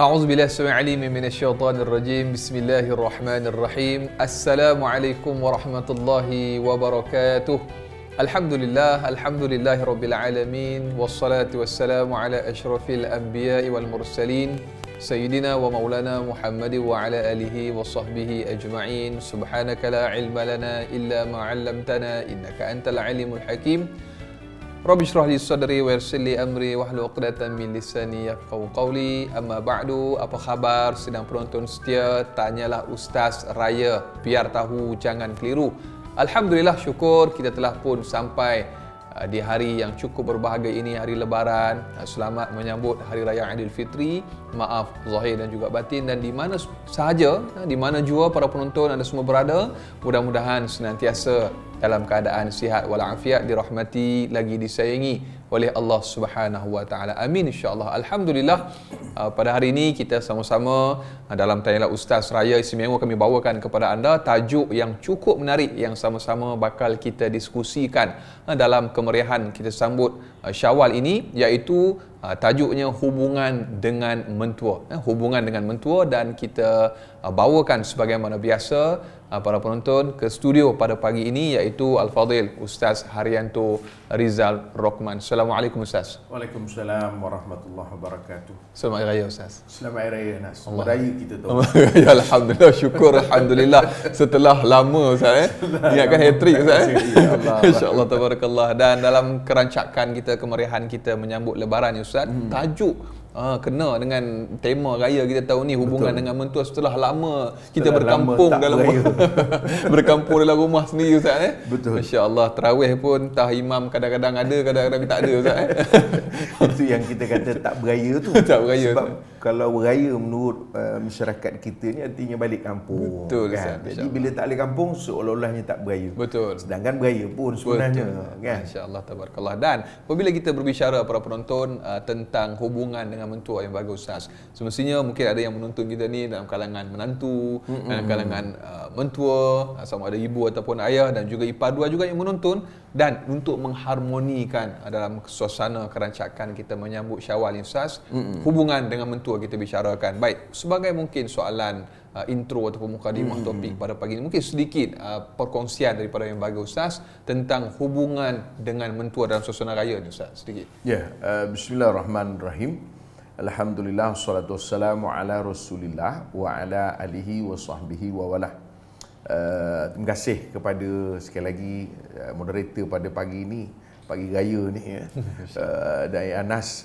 A'udzubillahi as-sami'il 'alim minasyaitonir rajim. Bismillahirrahmanirrahim. Assalamualaikum warahmatullahi wabarakatuh. Alhamdulillahirabbil alamin wassalatu wassalamu ala asyrafil anbiya'i wal mursalin sayyidina wa maulana Muhammad wa ala alihi wa sahbihi ajma'in. Subhanaka la ilma lana illa ma 'allamtana innaka antal alimul hakim. Rabbi shrah li sadri wa yassir li amri wahlul 'uqdatam min lisani yafqahu qawli. Amma ba'du, apa khabar sedang penonton setia Tanyalah Ustaz Raya, biar tahu jangan keliru. Alhamdulillah, syukur kita telah pun sampai di hari yang cukup berbahagia ini, hari Lebaran. Selamat menyambut Hari Raya Aidilfitri. Maaf zahir dan juga batin, dan di mana sahaja, di mana jua para penonton anda semua berada, mudah-mudahan senantiasa dalam keadaan sihat walafiat, dirahmati lagi disayangi oleh Allah Subhanahu wa taala. Amin insya-Allah. Alhamdulillah, pada hari ini kita sama-sama dalam Tanyalah Ustaz Raya istimewa kami bawakan kepada anda tajuk yang cukup menarik yang sama-sama bakal kita diskusikan dalam kemeriahan kita sambut Syawal ini, iaitu tajuknya hubungan dengan mentua. Hubungan dengan mentua, dan kita bawakan sebagaimana biasa para penonton ke studio pada pagi ini, iaitu Al-Fadhil Ustaz Haryanto Rizal Rokman. Assalamualaikum Ustaz. Waalaikumsalam warahmatullahi wabarakatuh. Selamat Hari Raya Ustaz. Selamat Hari Raya Nas. Selamat Raya kita tahu. Ya, Alhamdulillah, syukur Alhamdulillah setelah lama Ustaz. Ingatkan hat-trick Ustaz. InsyaAllah, tabarakallah. Dan dalam kerancakan kita, kemeriahan kita menyambut Lebaran ni Ustaz, tajuk kena dengan tema raya kita tahun ni, hubungan dengan mentua setelah lama kita berkampung dalam berkampung dalam rumah sendiri Ustaz. Betul. Masya-Allah, tarawih pun tah imam kadang-kadang ada, kadang-kadang tak ada Ustaz. Itu yang kita kata tak beraya tu. Tak beraya. Sebab kalau beraya menurut masyarakat kita ni artinya balik kampung. Betul kan? Ustaz. Jadi bila tak balik kampung seolah-olahnya tak beraya. Betul. Sedangkan beraya pun sebenarnya. Kan? Masya-Allah, tabarakallah. Dan apabila kita berbicara para penonton tentang hubungan dengan mentua yang bagus Ustaz, semestinya mungkin ada yang menonton kita ni dalam kalangan menantu, dalam kalangan mentua, sama ada ibu ataupun ayah, dan juga ipar dua juga yang menonton. Dan untuk mengharmonikan dalam suasana kerancakan kita menyambut Syawal ni Ustaz, hubungan dengan mentua kita bicarakan. Baik, sebagai mungkin soalan intro ataupun mukadimah topik pada pagi ini, mungkin sedikit perkongsian daripada yang bagus Ustaz tentang hubungan dengan mentua dalam suasana raya ni Ustaz, sedikit. Ya, bismillahirrahmanirrahim. Alhamdulillah, wassalatu wassalamu ala Rasulillah wa ala alihi wa sahbihi wa walah. Terima kasih kepada sekali lagi moderator pada pagi ini, pagi raya ni ya. Dan Anas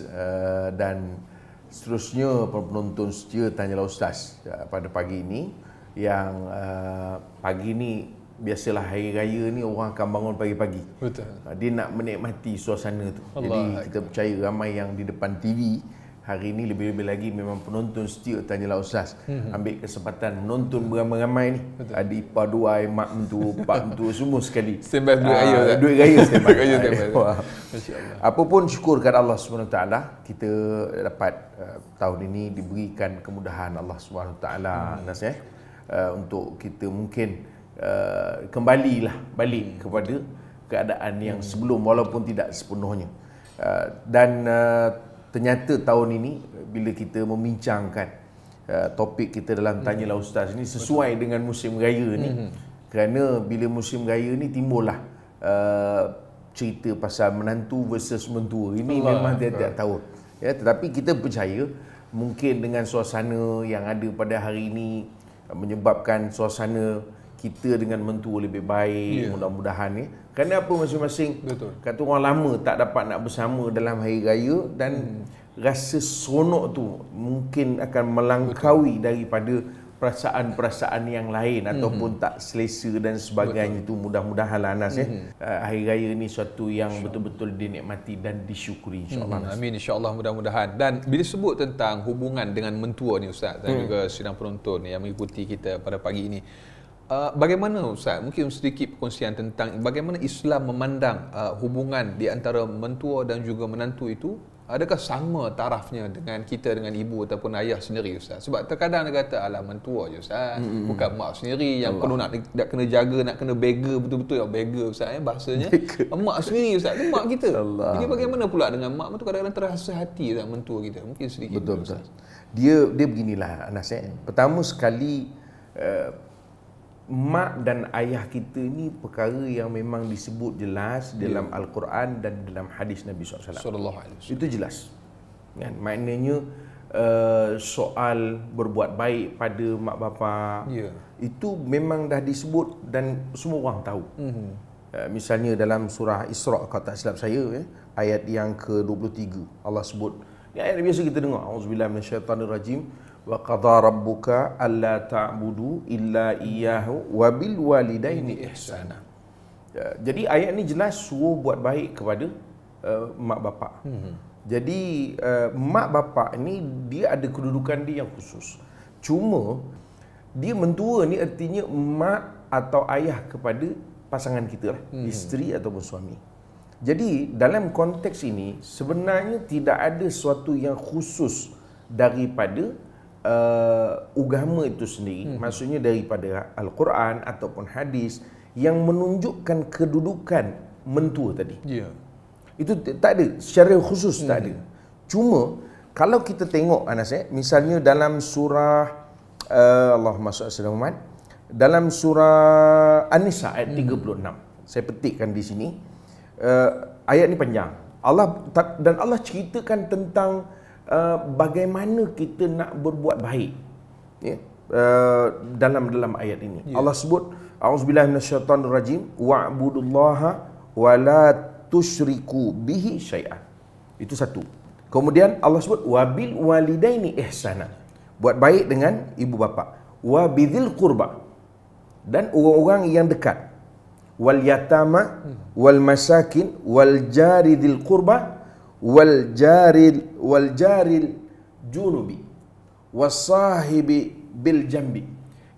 dan seterusnya para penonton setia Tanyalah Ustaz pada pagi ini, yang pagi ini biasalah hari raya ni orang akan bangun pagi-pagi. Betul. Dia nak menikmati suasana tu. Allah. Jadi kita percaya ramai yang di depan TV hari ini, lebih-lebih lagi memang penonton setia Tanyalah Ustaz, ambil kesempatan menonton beramai-ramai ni. Ada ipar dua, mak mentua, pak mentua, semua sekali. Standby duit raya. Duit raya standby. Masya-Allah. Apa pun syukurkan Allah SWT, kita dapat tahun ini diberikan kemudahan Allah SWT Nas, untuk kita mungkin kembalilah balik kepada keadaan yang sebelum, walaupun tidak sepenuhnya. Dan ternyata tahun ini bila kita membincangkan topik kita dalam Tanyalah Ustaz ini sesuai dengan musim raya ni, kerana bila musim raya ni timbullah cerita pasal menantu versus mentua. Ini memang tiap-tiap tahun ya, tetapi kita percaya mungkin dengan suasana yang ada pada hari ini menyebabkan suasana kita dengan mentua lebih baik, mudah-mudahan ni. Kerana apa, masing-masing kata orang lama tak dapat nak bersama dalam hari raya, dan rasa seronok tu mungkin akan melangkaui daripada perasaan-perasaan yang lain ataupun tak selesa dan sebagainya. Itu mudah-mudahan lah Anas hari raya ni suatu yang betul-betul dinikmati dan disyukuri insya-Allah. Amin insya-Allah, mudah-mudahan. Dan bila sebut tentang hubungan dengan mentua ni Ustaz, dan juga sidang penonton yang mengikuti kita pada pagi ini, bagaimana Ustaz, mungkin sedikit perkongsian tentang bagaimana Islam memandang hubungan di antara mentua dan juga menantu itu adakah sama tarafnya dengan kita dengan ibu ataupun ayah sendiri Ustaz? Sebab terkadang dia kata alah mentua je Ustaz, bukan mak sendiri yang perlu nak kena jaga, nak kena beggar betul-betul ya, beggar Ustaz bahasanya. Mak sendiri Ustaz, tu mak kita. Jadi bagaimana pula dengan mak tu kadang-kadang terasa hati Ustaz mentua kita. Mungkin sedikit betul. Dia beginilah Anas. Pertama sekali mak dan ayah kita ni perkara yang memang disebut jelas dalam Al-Quran dan dalam hadis Nabi SAW. Itu jelas. Kan? Maknanya soal berbuat baik pada mak bapa itu memang dah disebut dan semua orang tahu. Misalnya dalam surah Isra, kalau tak silap saya, ayat yang ke-23, Allah sebut, ni ayat biasa kita dengar, auzubillahi minasyaitanirrajim, wa qadha rabbuka alla ta'budu illa iyyahu wa bil walidaini ihsana. Jadi ayat ni jelas suruh buat baik kepada mak bapak. Jadi mak bapak ni dia ada kedudukan dia yang khusus. Cuma dia mentua ni artinya mak atau ayah kepada pasangan kita lah, isteri ataupun suami. Jadi dalam konteks ini sebenarnya tidak ada sesuatu yang khusus daripada agama itu sendiri, maksudnya daripada Al-Quran ataupun hadis yang menunjukkan kedudukan mentua tadi. Itu tak ada secara khusus, tak ada. Cuma kalau kita tengok Anas, misalnya dalam surah Allahumma salli ala Muhammad, dalam surah An-Nisa ayat 36, saya petikkan di sini. Ayat ni panjang. Allah ceritakan tentang bagaimana kita nak berbuat baik, dalam ayat ini. Allah sebut, auzubillahi minasyaitonirrajim, wa'budullaha wa la tusyriku bihi syai'an. Itu satu. Kemudian Allah sebut wabil walidaini ihsana, buat baik dengan ibu bapa, wa bidzil qurba, dan orang-orang yang dekat, wal yatama wal masakin wal jari dzil qurba wal jaril junubi wasahibi bil jambi.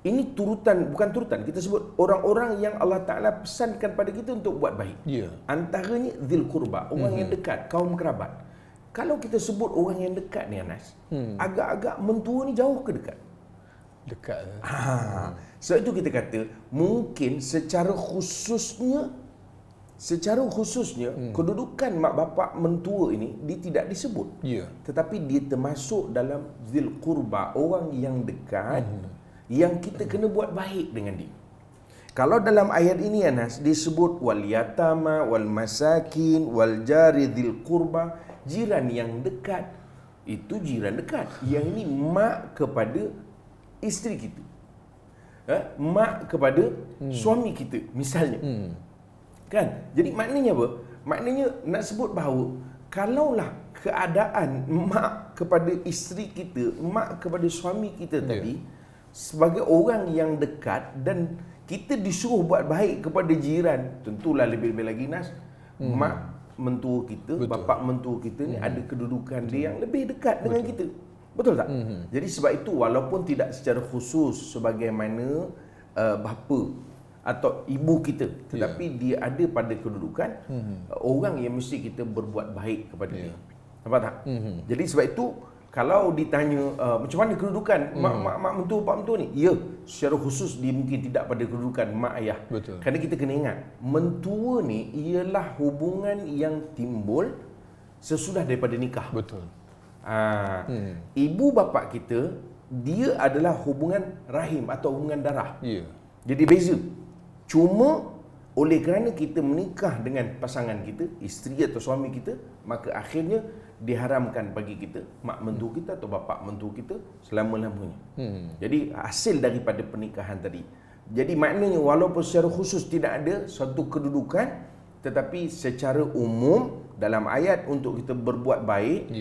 Ini turutan, bukan turutan, kita sebut orang-orang yang Allah Ta'ala pesankan pada kita untuk buat baik. Antaranya dzil qurba, orang yang dekat, kaum kerabat. Kalau kita sebut orang yang dekat ni Anas, agak-agak mentua ni jauh ke dekat? Dekat. Sebab itu kita kata mungkin secara khususnya kedudukan mak bapak mentua ini dia tidak disebut. Tetapi dia termasuk dalam zil qurba, orang yang dekat, yang kita kena buat baik dengan dia. Kalau dalam ayat ini Anas disebut wal yatama wal masakin wal jari dzil qurba, jiran yang dekat, itu jiran dekat. Yang ini mak kepada isteri kita, mak kepada suami kita misalnya. Kan? Jadi maknanya apa? Maknanya nak sebut bahawa kalaulah keadaan mak kepada isteri kita, mak kepada suami kita tadi sebagai orang yang dekat dan kita disuruh buat baik kepada jiran, tentulah lebih-lebih lagi Nas, mak mentua kita, bapa mentua kita ni ada kedudukan dia yang lebih dekat dengan kita. Betul tak? Jadi sebab itu walaupun tidak secara khusus sebagaimana bapa atau ibu kita, tetapi dia ada pada kedudukan orang yang mesti kita berbuat baik kepada dia. Nampak tak? Jadi sebab itu kalau ditanya macam mana kedudukan mak mentua, pak mentua ni? Ya, secara khusus dia mungkin tidak pada kedudukan mak ayah. Kerana kita kena ingat, mentua ni ialah hubungan yang timbul sesudah daripada nikah. Ibu bapa kita, dia adalah hubungan rahim atau hubungan darah. Jadi beza. Cuma oleh kerana kita menikah dengan pasangan kita, isteri atau suami kita, maka akhirnya diharamkan bagi kita, mak mentua kita atau bapa mentua kita selama-lamanya. Jadi hasil daripada pernikahan tadi. Jadi maknanya walaupun secara khusus tidak ada suatu kedudukan, tetapi secara umum dalam ayat untuk kita berbuat baik,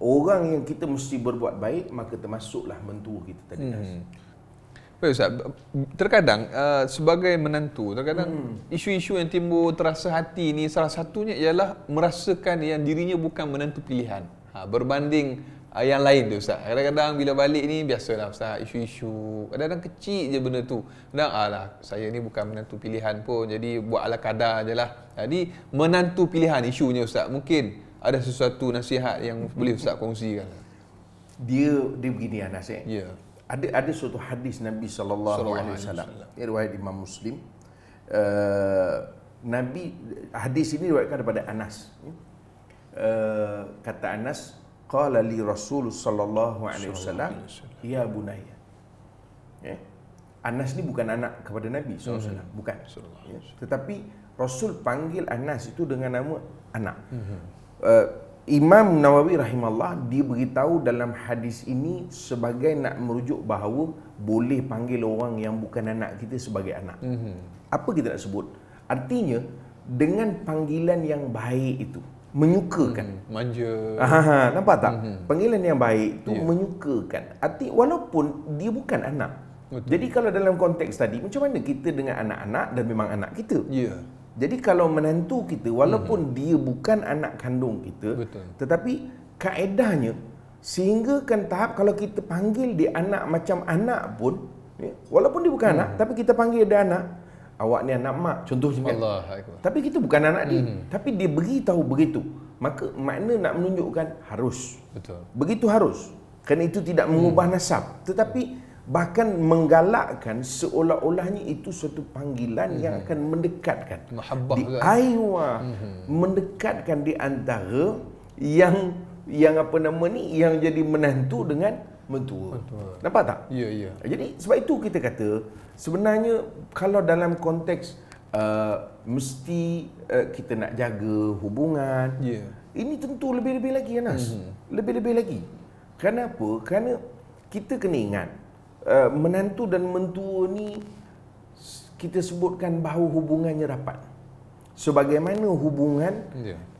orang yang kita mesti berbuat baik, maka termasuklah mentua kita tadi. Baik Ustaz, terkadang sebagai menantu, terkadang isu-isu yang timbul terasa hati ni salah satunya ialah merasakan yang dirinya bukan menantu pilihan, berbanding yang lain tu Ustaz. Kadang-kadang bila balik ni biasalah Ustaz, isu-isu kadang-kadang kecil je benda tu. Kadang alah saya ni bukan menantu pilihan pun, jadi buat ala kadar je lah. Jadi menantu pilihan isunya Ustaz, mungkin ada sesuatu nasihat yang boleh Ustaz kongsikan? Dia begini Anas. Ya. Ada suatu hadis Nabi sallallahu alaihi wasallam, riwayat Imam Muslim. Nabi, hadis ini diriwayatkan daripada Anas. Kata Anas, qala li Rasul sallallahu alaihi wasallam, ya bunayya. Anas ni bukan anak kepada Nabi SAW, bukan. Tetapi Rasul panggil Anas itu dengan nama anak. Imam Nawawi rahimahullah, dia beritahu dalam hadis ini sebagai nak merujuk bahawa boleh panggil orang yang bukan anak kita sebagai anak. Apa kita nak sebut? Artinya dengan panggilan yang baik itu, menyukakan. Manja. Nampak tak? Panggilan yang baik itu menyukakan. Arti walaupun dia bukan anak. Betul. Jadi kalau dalam konteks tadi, macam mana kita dengan anak-anak dan memang anak kita? Ya. Jadi kalau menantu kita, walaupun dia bukan anak kandung kita, betul, tetapi kaedahnya sehinggakan tahap kalau kita panggil dia anak macam anak pun, walaupun dia bukan anak, tapi kita panggil dia anak, awak ni anak mak, contohnya kan. Tapi kita bukan anak dia, tapi dia beritahu begitu. Maka makna nak menunjukkan harus. Betul. Begitu harus. Kerana itu tidak mengubah nasab, tetapi bahkan menggalakkan seolah-olahnya itu suatu panggilan yang akan mendekatkan. Mahabbah kan? Mendekatkan di antara yang apa nama ni, yang jadi menantu dengan mentua. Nampak tak? Ya, ya. Jadi sebab itu kita kata sebenarnya kalau dalam konteks mesti kita nak jaga hubungan. Ini tentu lebih-lebih lagi Anas. Lebih-lebih lagi. Kenapa? Kerana kita kena ingat menantu dan mentua ni kita sebutkan bahawa hubungannya rapat. Sebagaimana hubungan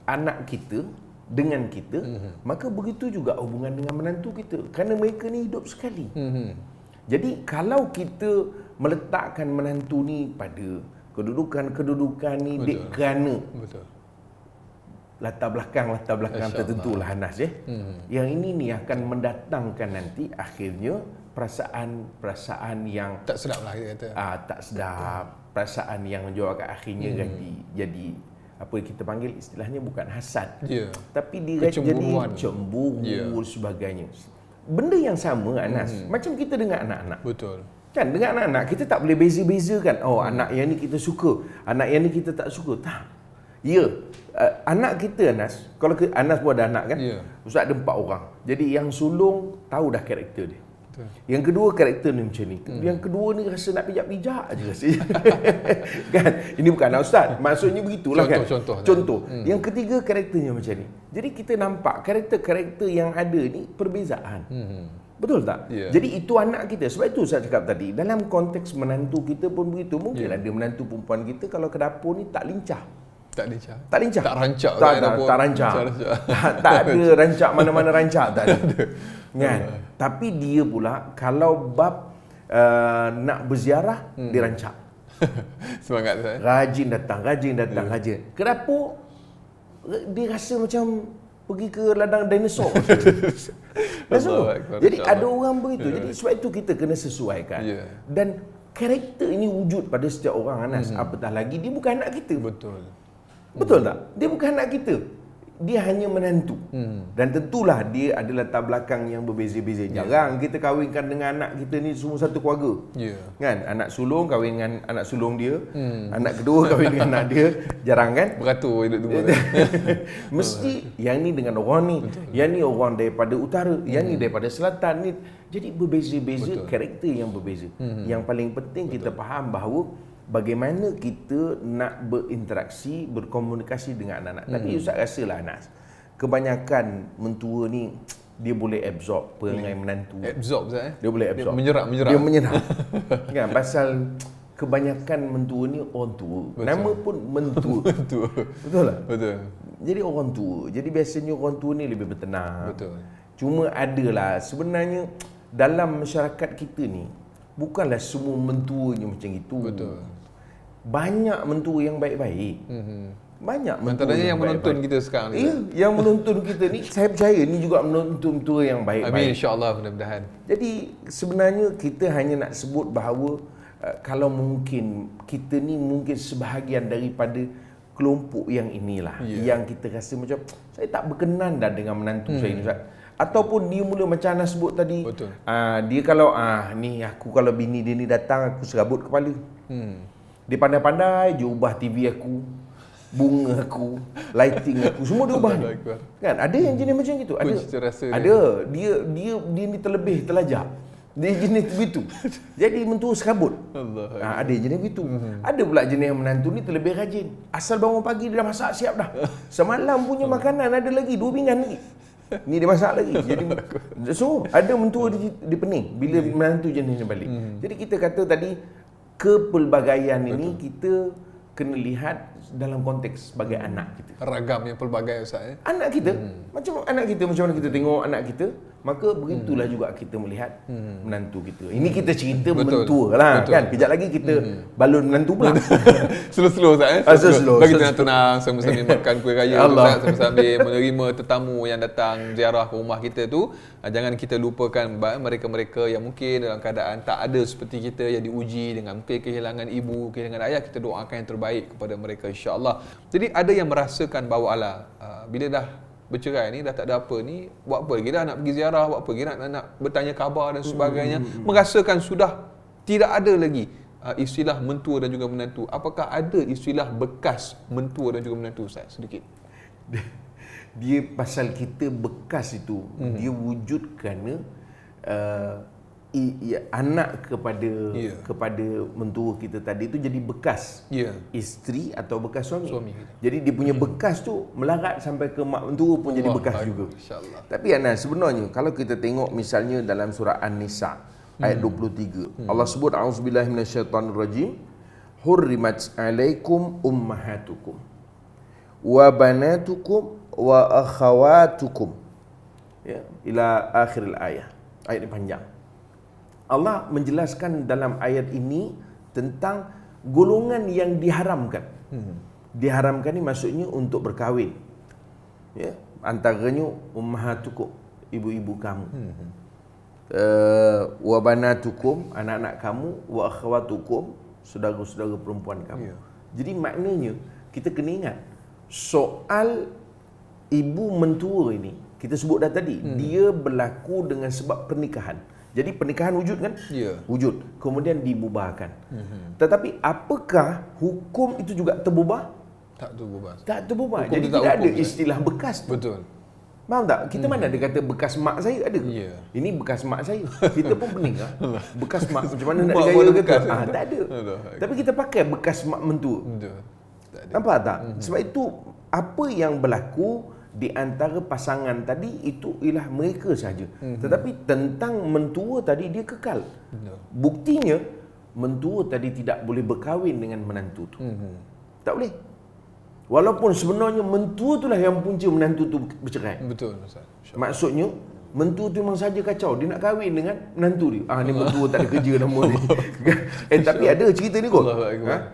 anak kita dengan kita, maka begitu juga hubungan dengan menantu kita. Kerana mereka ni hidup sekali. Jadi kalau kita meletakkan menantu ni pada kedudukan ni kerana latar belakang tertentulah Anas yang ini ni akan mendatangkan nanti akhirnya perasaan yang tak sedap lah kita kata. Tak sedap, perasaan yang menjawab kat akhirnya jadi apa kita panggil istilahnya bukan hasad. Tapi dia jadi cemburu sebagainya. Benda yang sama Anas, macam kita dengan anak-anak. Betul. Kan dengan anak-anak kita tak boleh beza-bezakan. Oh, anak yang ni kita suka, anak yang ni kita tak suka. Tak. Anak kita Anas, kalau Anas pun ada anak kan, Ustaz ada 4 orang. Jadi yang sulung tahu dah karakter dia. Yang kedua karakter ni macam ni. Yang kedua ni rasa nak pijak-pijak aje rasanya. Kan? Ini bukan anak Ustaz. Maksudnya begitulah contoh. Yang ketiga karakternya macam ni. Jadi kita nampak karakter-karakter yang ada ni perbezaan. Betul tak? Jadi itu anak kita. Sebab itu saya cakap tadi, dalam konteks menantu kita pun begitu. Mungkin ada menantu perempuan kita kalau ke dapur ni tak lincah. Tak lincah. Tak rancak. Tak rancak. Tak ada rancak mana-mana rancak tak ada. Kan? Tapi dia pula kalau bab nak berziarah dia rancak. Semangat saya. Rajin datang. Ke dapur dia rasa macam pergi ke ladang dinosaur. Jadi ada orang begitu. Jadi sebab itu kita kena sesuaikan. Dan karakter ini wujud pada setiap orang Anas. Apatah lagi dia bukan anak kita. Betul tak? Dia bukan anak kita. Dia hanya menantu. Dan tentulah dia ada latar belakang yang berbeza-beza. Jarang kita kahwinkan dengan anak kita ni semua satu keluarga. Kan? Anak sulung kahwin dengan anak sulung dia. Anak kedua kahwin dengan anak dia. Jarang kan? Beratur hidup dua. Mesti yang ni dengan orang ni. Yang ni orang daripada utara. Yang ni daripada selatan ni. Jadi berbeza-beza karakter yang berbeza. Yang paling penting kita faham bahawa bagaimana kita nak berinteraksi, berkomunikasi dengan anak-anak. Tapi Ustaz rasalah Anas, kebanyakan mentua ni dia boleh absorb perangai menantu. Absorb Ustaz Dia boleh absorb. Dia menyerap. Kan pasal kebanyakan mentua ni orang tua. Nama pun mentua. Betul tak? Betul. Jadi orang tua. Jadi biasanya orang tua ni lebih bertenang. Cuma adalah sebenarnya dalam masyarakat kita ni bukanlah semua mentuanya macam itu. Banyak mentua yang baik-baik. Banyak mentua yang menonton kita sekarang ni. Yang menonton kita ni saya percaya ni juga mentua yang baik-baik. Amin, insya-Allah, mudah-mudahan. Jadi sebenarnya kita hanya nak sebut bahawa kalau mungkin kita ni mungkin sebahagian daripada kelompok yang inilah yang kita rasa macam saya tak berkenan dah dengan menantu saya ni Ustaz. Ataupun dia mula macam Anas sebut tadi. Dia kalau ni aku kalau bini dia ni datang aku serabut kepala. Dia pandai-pandai je ubah TV aku, bunga aku, lighting aku, semua dia ubah ni. Kan ada yang jenis macam gitu. Ada. Dia ni terlebih terlajak. Dia jenis begitu. Jadi mentua serabut. Ada jenis begitu. Ada pula jenis menantu ni terlebih rajin. Asal bangun pagi dia dah masak siap dah. Semalam punya makanan ada lagi 2 pinggan lagi. Ni dia masak lagi. Jadi so ada mentua dia pening bila menantu jenis ni balik. Jadi kita kata tadi kepelbagaian ini kita kena lihat dalam konteks sebagai anak kita. Ragamnya pelbagai Ustaz. Anak kita, macam anak kita, macam mana kita tengok anak kita, maka begitulah juga kita melihat menantu kita. Ini kita cerita mentua lah kan. Kejap lagi kita balon menantu pula. Slow-slow Ustaz. Slow. Bagi tenang-tenang sambil-sambil makan kuih raya Ustaz, sambil-sambil menerima tetamu yang datang ziarah ke rumah kita tu. Jangan kita lupakan mereka-mereka yang mungkin dalam keadaan tak ada seperti kita, yang diuji dengan mungkin kehilangan ibu, kehilangan ayah. Kita doakan yang terbaik kepada mereka insya-Allah. Jadi ada yang merasakan bahawa bila dah bercerai ni, dah tak ada apa ni, buat apa lagi dah nak pergi ziarah, buat apa lagi nak bertanya khabar dan sebagainya, merasakan sudah tidak ada lagi istilah mentua dan juga menantu. Apakah ada istilah bekas mentua dan juga menantu Ustaz? Sedikit. Dia pasal kita bekas itu, dia wujud kerana anak kepada mentua kita tadi itu jadi bekas isteri atau bekas suami. Jadi dia punya bekas tu melarat sampai ke mak mentua pun jadi bekas juga. Tapi Anas, sebenarnya kalau kita tengok misalnya dalam surah An-Nisa ayat 23, Allah sebut a'udzubillahi minasyaitonirrajim, hurrimat alaikum ummahatukum wa banatukum wa akhawatukum, ila akhiril ayat. Ayat ini panjang. Allah menjelaskan dalam ayat ini tentang golongan yang diharamkan. Diharamkan ni maksudnya untuk berkahwin. Antaranya ummahatukum, ibu-ibu kamu. Wa banatukum, anak-anak kamu, wa akhawatukum, saudara-saudara perempuan kamu. Jadi maknanya kita kena ingat soal ibu mentua ini, kita sebut dah tadi, dia berlaku dengan sebab pernikahan. Jadi pernikahan wujud kan? Wujud. Kemudian dibubarkan. Tetapi apakah hukum itu juga terbubah? Tak terbubah. Tak terbubah. Jadi tidak ada istilah bekas tu. Betul. Faham tak? Kita mana ada kata bekas mak saya, ada? Ini bekas mak saya. Kita pun pening lah. Bekas mak, macam mana nak digaya kata? Tak ada. Tapi kita pakai bekas mak mentua. Nampak tak? Sebab itu apa yang berlaku di antara pasangan tadi itu ialah mereka saja. Tetapi tentang mentua tadi dia kekal. Buktinya mentua tadi tidak boleh berkahwin dengan menantu tu. Tak boleh. Walaupun sebenarnya mentua itulah yang punca menantu tu bercerai. Betul Ustaz. Maksudnya mentua tu memang saja kacau, dia nak kahwin dengan menantu dia. Ni mentua tak ada kerja nama ni. Tapi ada cerita ni kot.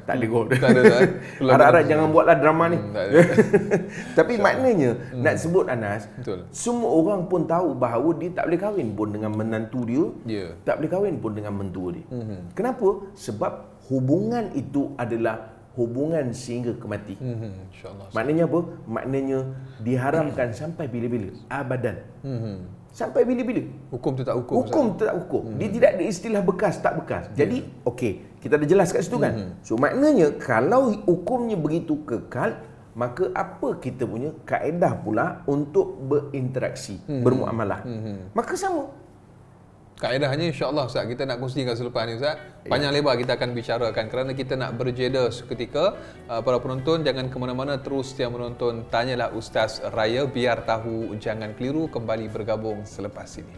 Tak ada kot. Harap-harap jangan buatlah drama ni. Tapi maknanya nak sebut Anas, semua orang pun tahu bahawa dia tak boleh kahwin pun dengan menantu dia, tak boleh kahwin pun dengan mentua dia. Kenapa? Sebab hubungan itu adalah hubungan sehingga kemati. Maknanya apa? Maknanya diharamkan sampai bila-bila, abadan. Sampai bila-bila. Hukum tu tak hukum. Hukum tu tak hukum. Dia tidak ada istilah bekas tak bekas. Jadi okey, kita dah jelas kat situ kan. So maknanya kalau hukumnya begitu kekal, maka apa kita punya kaedah pula untuk berinteraksi, bermuamalah. Maka sama. Kaedahnya insya-Allah Ustaz, kita nak kongsikan selepas ni Ustaz. Panjang lebar kita akan bicarakan kerana kita nak berjeda seketika. Para penonton jangan ke mana-mana, terus setia menonton Tanyalah Ustaz Raya, biar tahu jangan keliru, kembali bergabung selepas ini.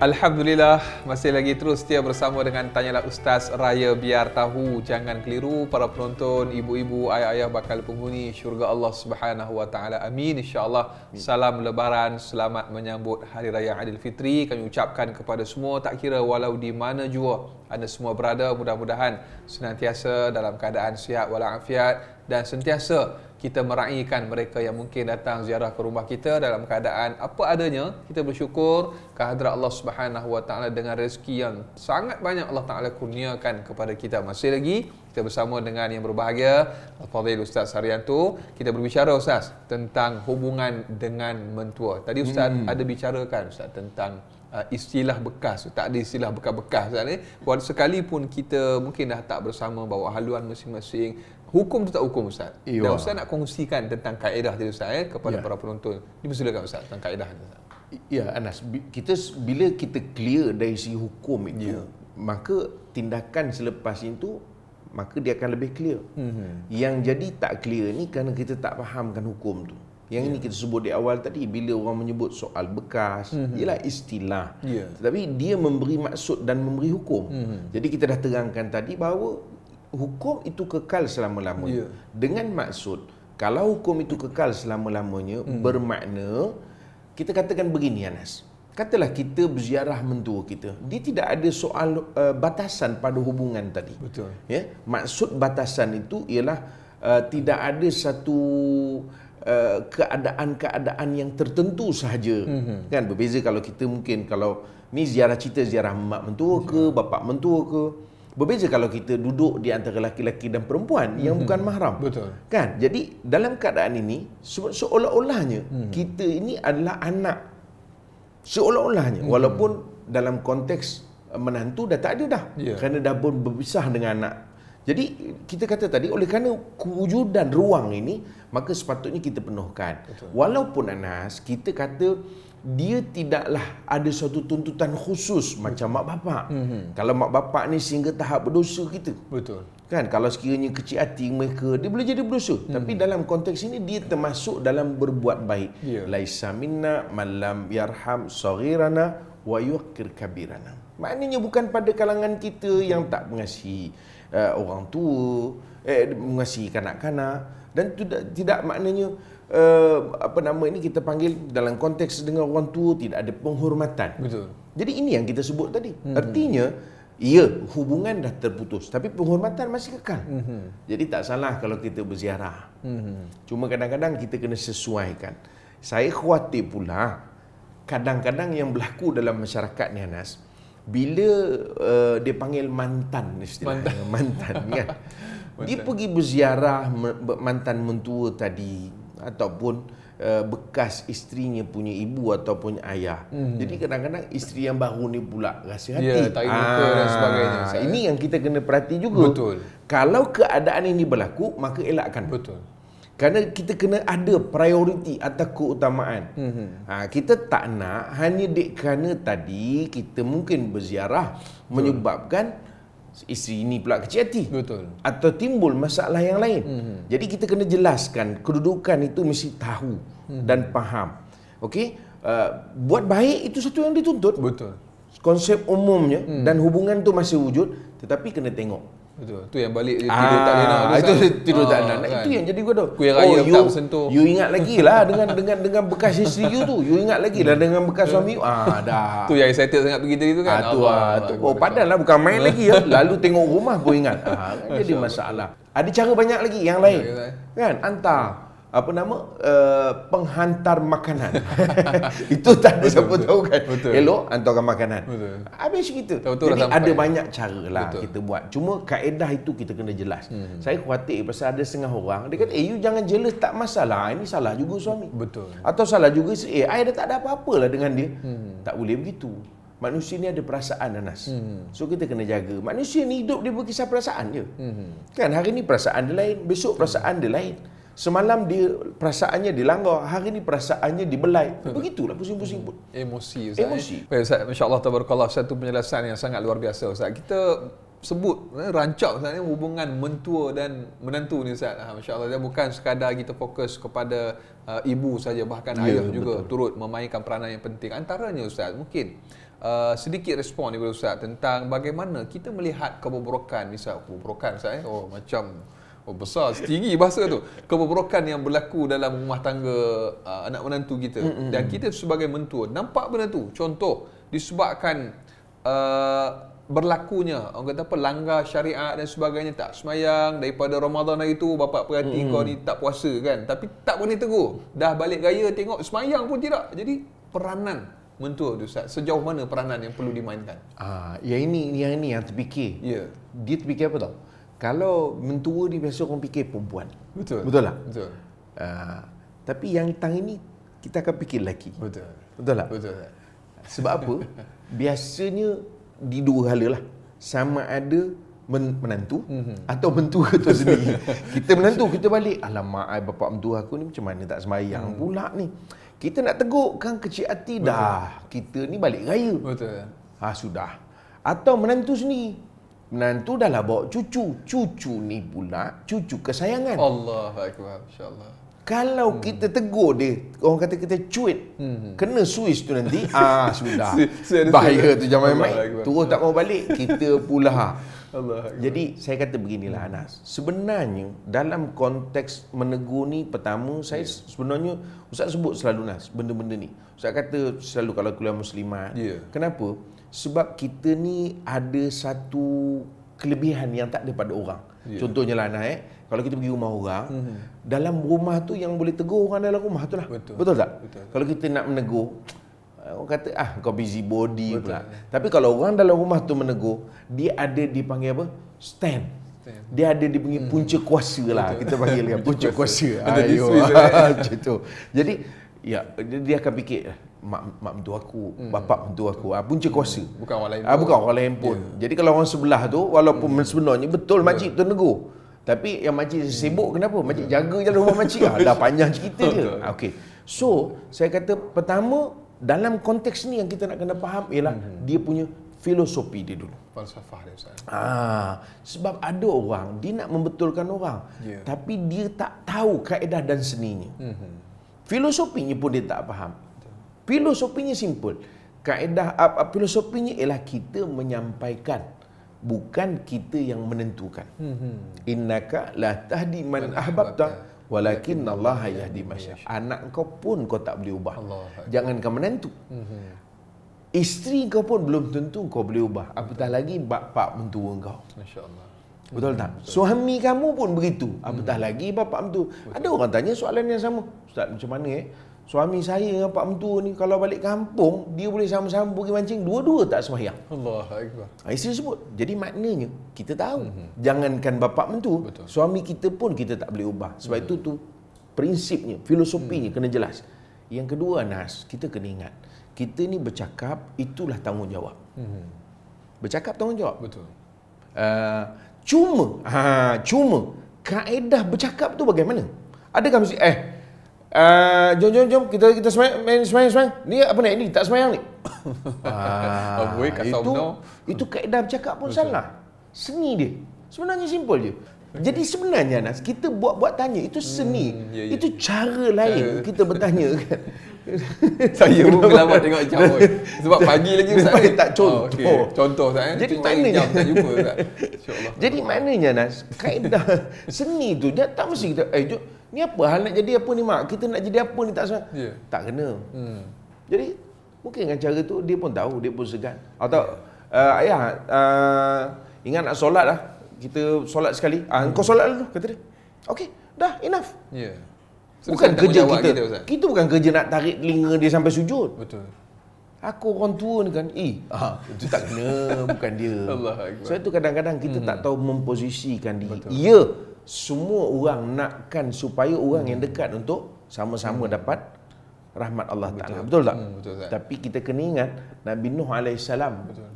Alhamdulillah, masih lagi terus setia bersama dengan Tanyalah Ustaz Raya, biar tahu jangan keliru. Para penonton, ibu-ibu, ayah-ayah bakal penghuni syurga Allah Subhanahu wa taala. Amin insya-Allah. Salam lebaran, selamat menyambut Hari Raya Aidilfitri kami ucapkan kepada semua, tak kira walau di mana jua anda semua berada. Mudah-mudahan senantiasa dalam keadaan sihat walafiat dan sentiasa kita meraihkan mereka yang mungkin datang ziarah ke rumah kita dalam keadaan apa adanya. Kita bersyukur kehadrat Allah Subhanahu Wa Taala dengan rezeki yang sangat banyak Allah Taala kurniakan kepada kita. Masih lagi kita bersama dengan yang berbahagia Al-Fadhil Ustaz Haryanto. Kita berbicara Ustaz tentang hubungan dengan mentua. Tadi Ustaz ada bicarakan Ustaz tentang istilah bekas. Tak ada istilah bekas-bekas Ustaz ni. Sekalipun kita mungkin dah tak bersama, bawa haluan masing-masing, hukum tu tak hukum Ustaz. Dan Ustaz nak kongsikan tentang kaedah tadi Ustaz kepada para penonton. Dipersilakan Ustaz tentang kaedah ni Ustaz. Ya Anas, bila kita clear dari segi hukum itu, maka tindakan selepas itu maka dia akan lebih clear. Yang jadi tak clear ni kerana kita tak fahamkan hukum tu. Yang ini kita sebut di awal tadi, bila orang menyebut soal bekas, ialah istilah. Tetapi dia memberi maksud dan memberi hukum. Jadi kita dah terangkan tadi bahawa hukum itu kekal selama-lamanya. Dengan maksud, kalau hukum itu kekal selama-lamanya, bermakna, kita katakan begini Anas, katalah kita berziarah mentua kita, dia tidak ada soal batasan pada hubungan tadi. Betul. Ya? Maksud batasan itu ialah tidak ada satu keadaan-keadaan yang tertentu sahaja. Kan berbeza kalau kita mungkin, kalau ni ziarah mak mentua ke, bapak mentua ke, berbeza kalau kita duduk di antara lelaki-lelaki dan perempuan yang bukan mahram. Betul. Kan? Jadi dalam keadaan ini seolah-olahnya kita ini adalah anak. Seolah-olahnya walaupun dalam konteks menantu dah tak ada dah. Kerana dah pun berpisah dengan anak. Jadi kita kata tadi, oleh kerana kewujudan ruang ini, maka sepatutnya kita penuhkan. Walaupun Anas, kita kata dia tidaklah ada suatu tuntutan khusus macam mak bapak. Kalau mak bapak ni sehingga tahap berdosa kita. Betul. Kan, kalau sekiranya kecil hati mereka, dia boleh jadi berdosa. Tapi dalam konteks ini dia termasuk dalam berbuat baik. Laisa minna man lam yarham saghirana wa yuqir kabirana. Maknanya bukan pada kalangan kita yang tak mengasihi orang tua, mengasihi kanak-kanak, dan tidak maknanya kita panggil dalam konteks dengan orang tua tidak ada penghormatan. Betul. Jadi ini yang kita sebut tadi. Artinya, ya, hubungan dah terputus, tapi penghormatan masih kekal. Jadi tak salah kalau kita berziarah. Cuma kadang-kadang kita kena sesuaikan. Saya khawatir pula kadang-kadang yang berlaku dalam masyarakat ni Anas, bila dia panggil mantan istilahnya, mantan kan. Dia pergi berziarah mantan mentua tadi, ataupun bekas isterinya punya ibu ataupun ayah. Jadi kadang-kadang isteri yang baru ni pula rasa hati. tarik muka dan sebagainya. Ini yang kita kena perhati juga. Betul. Kalau keadaan ini berlaku, maka elakkan. Betul. Kerana kita kena ada prioriti atau keutamaan. Kita tak nak hanya kerana tadi kita mungkin berziarah menyebabkan isteri ini pula kecil hati. Betul. Atau timbul masalah yang lain. Jadi kita kena jelaskan kedudukan itu mesti tahu dan faham. Okey, buat baik itu satu yang dituntut. Betul. Konsep umumnya dan hubungan tu masih wujud, tetapi kena tengok. Betul. Tu yang balik tidur tak lena tu. Itu tidur tak lena. Kan? Itu yang jadi gua tahu. Kuih raya tak bersentuh. You ingat lagi lah dengan bekas isteri you tu. You ingat lagi lah dengan bekas suami you. Dah. Tu yang excited sangat pergi tadi tu kan. Padahal lah bukan main lagi ya. Lalu tengok rumah kau ingat. Jadi masalah. Ada cara banyak lagi yang lain. Kan? Hantar penghantar makanan. Itu tak ada siapa tahu kan. Elok hantarkan makanan. Habis kita. Jadi ada banyak cara lah kita buat. Cuma kaedah itu kita kena jelas. Saya khawatir pasal ada setengah orang dia kata, you jangan jealous, tak masalah. Ini salah juga suami. Betul. Atau salah juga isteri. I dah tak ada apa-apa lah dengan dia. Tak boleh begitu. Manusia ni ada perasaan Anas. So kita kena jaga. Manusia ni hidup dia berkisar perasaan je. Kan hari ni perasaan dia lain, besok perasaan dia lain. Semalam dia perasaannya dilanggar, hari ni perasaannya dibelai. Begitulah pusing-pusing pun. Emosi Ustaz. Emosi. Baik Ustaz, masya-Allah tabarakallah, satu penjelasan yang sangat luar biasa Ustaz. Kita sebut rancak Ustaz ni hubungan mentua dan menantu ni Ustaz. Masya-Allah, dia bukan sekadar kita fokus kepada ibu saja, bahkan ayah juga turut memainkan peranan yang penting. Antaranya Ustaz, mungkin sedikit respon daripada Ustaz tentang bagaimana kita melihat kebobrokan, misal kebobrokan Ustaz macam besar, setinggi bahasa tu, kebobrokan yang berlaku dalam rumah tangga anak menantu kita. Dan kita sebagai mentua nampak benda tu. Contoh, disebabkan berlakunya orang kata apa, langgar syariat dan sebagainya, tak semayang daripada Ramadan hari tu, bapak perhati kau ni tak puasa kan, tapi tak berani tegur, dah balik raya tengok semayang pun tidak. Jadi peranan mentua tu Ustaz, sejauh mana peranan yang perlu dimainkan? Yang ini yang terfikir. Ya. Dia terfikir apa tau? Kalau mentua ni biasa orang fikir perempuan. Betul. Betul tak? Betul. Tapi yang tang ini kita akan fikir lelaki. Betul. Betul tak? Betul. Sebab apa? Biasanya di dua hala lah. Sama ada menantu atau mentua tu sendiri. Kita menantu, kita balik, alamak bapak mentua aku ni macam mana tak sembahyang pula ni. Kita nak tegur kan kecil hati. Betul. Dah, kita ni balik raya. Betul. Sudah. Atau menantu sendiri. Menantu dah lah bawa cucu. Cucu ni pula cucu kesayangan. Allahu akbar, insya-Allah. Kalau kita tegur dia, orang kata kita cuit, kena suis tu nanti, sudah. Bahaya tu, jangan main-main. Terus tak mau balik, kita pula. Jadi saya kata beginilah Anas. Sebenarnya dalam konteks menegur ni, pertama saya sebenarnya Ustaz sebut selalu Nas benda-benda ni. Ustaz kata selalu kalau kuliah muslimat. Kenapa? Sebab kita ni ada satu kelebihan yang tak ada pada orang. Contohnya lah Anas, kalau kita pergi rumah orang, dalam rumah tu yang boleh tegur orang dalam rumah tu lah. Betul tak? Betul. Kalau kita nak menegur, orang kata kau busy body pula. Tapi kalau orang dalam rumah tu menegur, dia ada dipanggil apa? Stand. Dia ada dipanggil punca kuasa lah. Kita panggil kan punca kuasa. Ayo. Macam tu. Jadi dia akan fikir mak mentua aku, bapak mentua aku, punca kuasa. Bukan orang lain. Bukan orang lain pun. Jadi kalau orang sebelah tu, walaupun sebenarnya betul makcik tu negur, tapi yang makcik sibuk kenapa? Makcik jaga je rumah makcik. Dah panjang cerita dia. Okey. So, saya kata pertama dalam konteks ni yang kita nak kena faham ialah dia punya filosofi dia dulu. Falsafah dia Ustaz. Sebab ada orang dia nak membetulkan orang, tapi dia tak tahu kaedah dan seninya. Filosofinya pun dia tak faham. Filosofinya simple. Kaedah filosofinya ialah kita menyampaikan, bukan kita yang menentukan. Innaka la tahdi man ahbabta walakin Allah yahdi man yasha. Anak kau pun kau tak boleh ubah. Jangankan menantu. Isteri kau pun belum tentu kau boleh ubah. Apatah lagi bapa mentua kau. Masya-Allah. Betul tak? Suami kamu pun begitu. Apatah lagi bapa mentua. Ada orang tanya soalan yang sama. Ustaz, macam mana suami saya dengan pak mentua ni kalau balik kampung, dia boleh sama-sama pergi mancing, dua-dua tak sembahyang. Allahu akbar. Isteri sebut. Jadi maknanya kita tahu, jangankan bapa mentua, suami kita pun kita tak boleh ubah. Sebab itu tu prinsipnya, filosofinya kena jelas. Yang kedua Nas, kita kena ingat, kita ni bercakap itulah tanggungjawab. Bercakap tanggungjawab. Betul. Cuma kaedah bercakap tu bagaimana? Adakah mesti jom kita semayang. Ni apa ni? Ni tak semayang ni. Itu kaedah bercakap pun salah. Seni dia. Sebenarnya simple je. Jadi sebenarnya Nas, kita buat tanya itu seni. Itu cara lain kita bertanya kan. Saya pun lama tengok jam pun. Sebab pagi lagi Ustaz ni tak contoh. Contoh Ustaz. Jadi maknanya tak jumpa Ustaz. Insya-Allah. Jadi maknanya Nas, kaedah seni tu dia tak mesti kita jom ni apa hal nak jadi apa ni mak? Kita nak jadi apa ni tak salah. Tak kena. Jadi mungkin dengan cara tu dia pun tahu, dia pun segan. Atau ayah ingat nak solat lah. Kita solat sekali. Kau solat dulu kata dia. Okey, dah enough. Bukan kerja kita bukan kerja nak tarik telinga dia sampai sujud. Betul. Aku orang tua ni kan, itu tak kena, bukan dia. Sebab itu kadang-kadang kita tak tahu memposisikan diri. Ya, semua orang nakkan supaya orang yang dekat untuk sama-sama dapat rahmat Allah Ta'ala. Betul tak? Betul, tapi kita kena ingat, Nabi Nuh AS,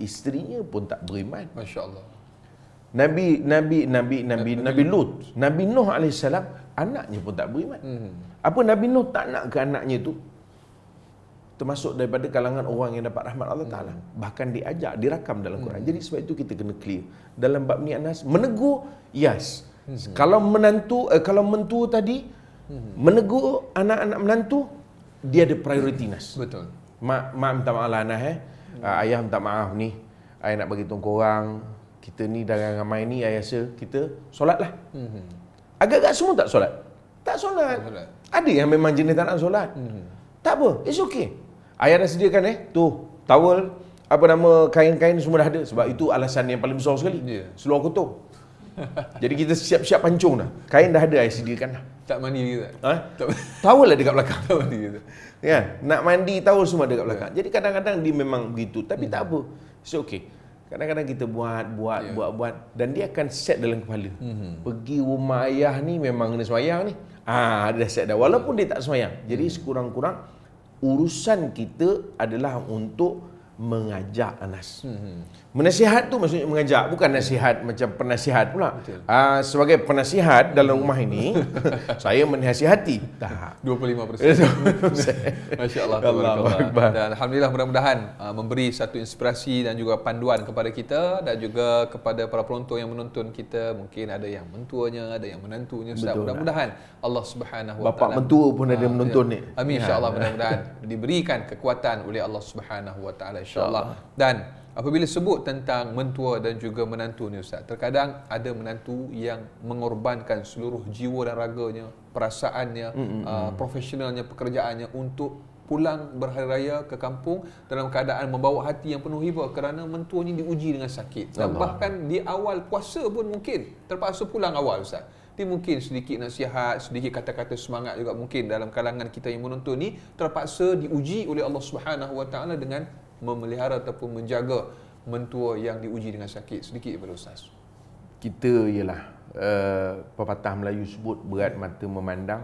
isterinya pun tak beriman. Masya Allah. Nabi Lut, Nabi Nuh AS, anaknya pun tak beriman. Apa Nabi Nuh tak nak ke anaknya tu termasuk daripada kalangan orang yang dapat rahmat Allah Ta'ala. Bahkan diajak, dirakam dalam Quran. Jadi sebab itu kita kena clear. Dalam bab ni Anas, menegur, yes. Kalau mentua tadi, menegur anak-anak menantu, dia ada priority Nas. Betul. Mak minta maaf lah Anas ayah minta maaf ni. Ayah nak bagi tahu korang, kita ni dalam ramai ni, ayah rasa kita solat lah. Agak-agak semua tak solat. Tak solat. Ada yang memang jenis tak nak solat. Tak apa, it's okay. Ayah dah sediakan tu towel, apa nama, kain-kain semua dah ada. Sebab itu alasan yang paling besar sekali. Ya. Seluar kotor. Jadi kita siap-siap pancung dah. Kain dah ada, air sediakan dah. Tak mandi kita. Ha? Towel lah dekat belakang. Tak mandi kita. Ya, nak mandi towel semua dekat belakang. Jadi kadang-kadang dia memang begitu, tapi tak apa. It's okay. Kadang-kadang kita buat dan dia akan set dalam kepala. Pergi rumah ayah ni memang kena semayang ni. Dia dah set dah walaupun dia tak semayang. Jadi sekurang-kurang urusan kita adalah untuk mengajak Anas. Menasihat tu maksudnya mengajak, bukan nasihat macam penasihat pula. Sebagai penasihat dalam rumah ini, saya menasihati. Tak. 25%. Masya-Allah. Allahuakbar. Dan alhamdulillah, mudah-mudahan memberi satu inspirasi dan juga panduan kepada kita dan juga kepada para penonton yang menonton kita. Mungkin ada yang mentuanya, ada yang menantunya. Mudah-mudahan Allah Subhanahu wa taala, bapak mentua pun ada menonton ni. Amin, insya-Allah. Mudah-mudahan diberikan kekuatan oleh Allah Subhanahu wa taala, insya-Allah. Dan apabila sebut tentang mentua dan juga menantu ni Ustaz, terkadang ada menantu yang mengorbankan seluruh jiwa dan raganya, perasaannya, profesionalnya, pekerjaannya untuk pulang berhari raya ke kampung dalam keadaan membawa hati yang penuh hiba kerana mentuanya diuji dengan sakit. Dan bahkan di awal puasa pun mungkin terpaksa pulang awal Ustaz. Dia mungkin sedikit nasihat, sedikit kata-kata semangat juga mungkin dalam kalangan kita yang menonton ni terpaksa diuji oleh Allah Subhanahu wa taala dengan memelihara ataupun menjaga mentua yang diuji dengan sakit. Sedikit daripada Ustaz. Kita ialah pepatah Melayu sebut berat mata memandang,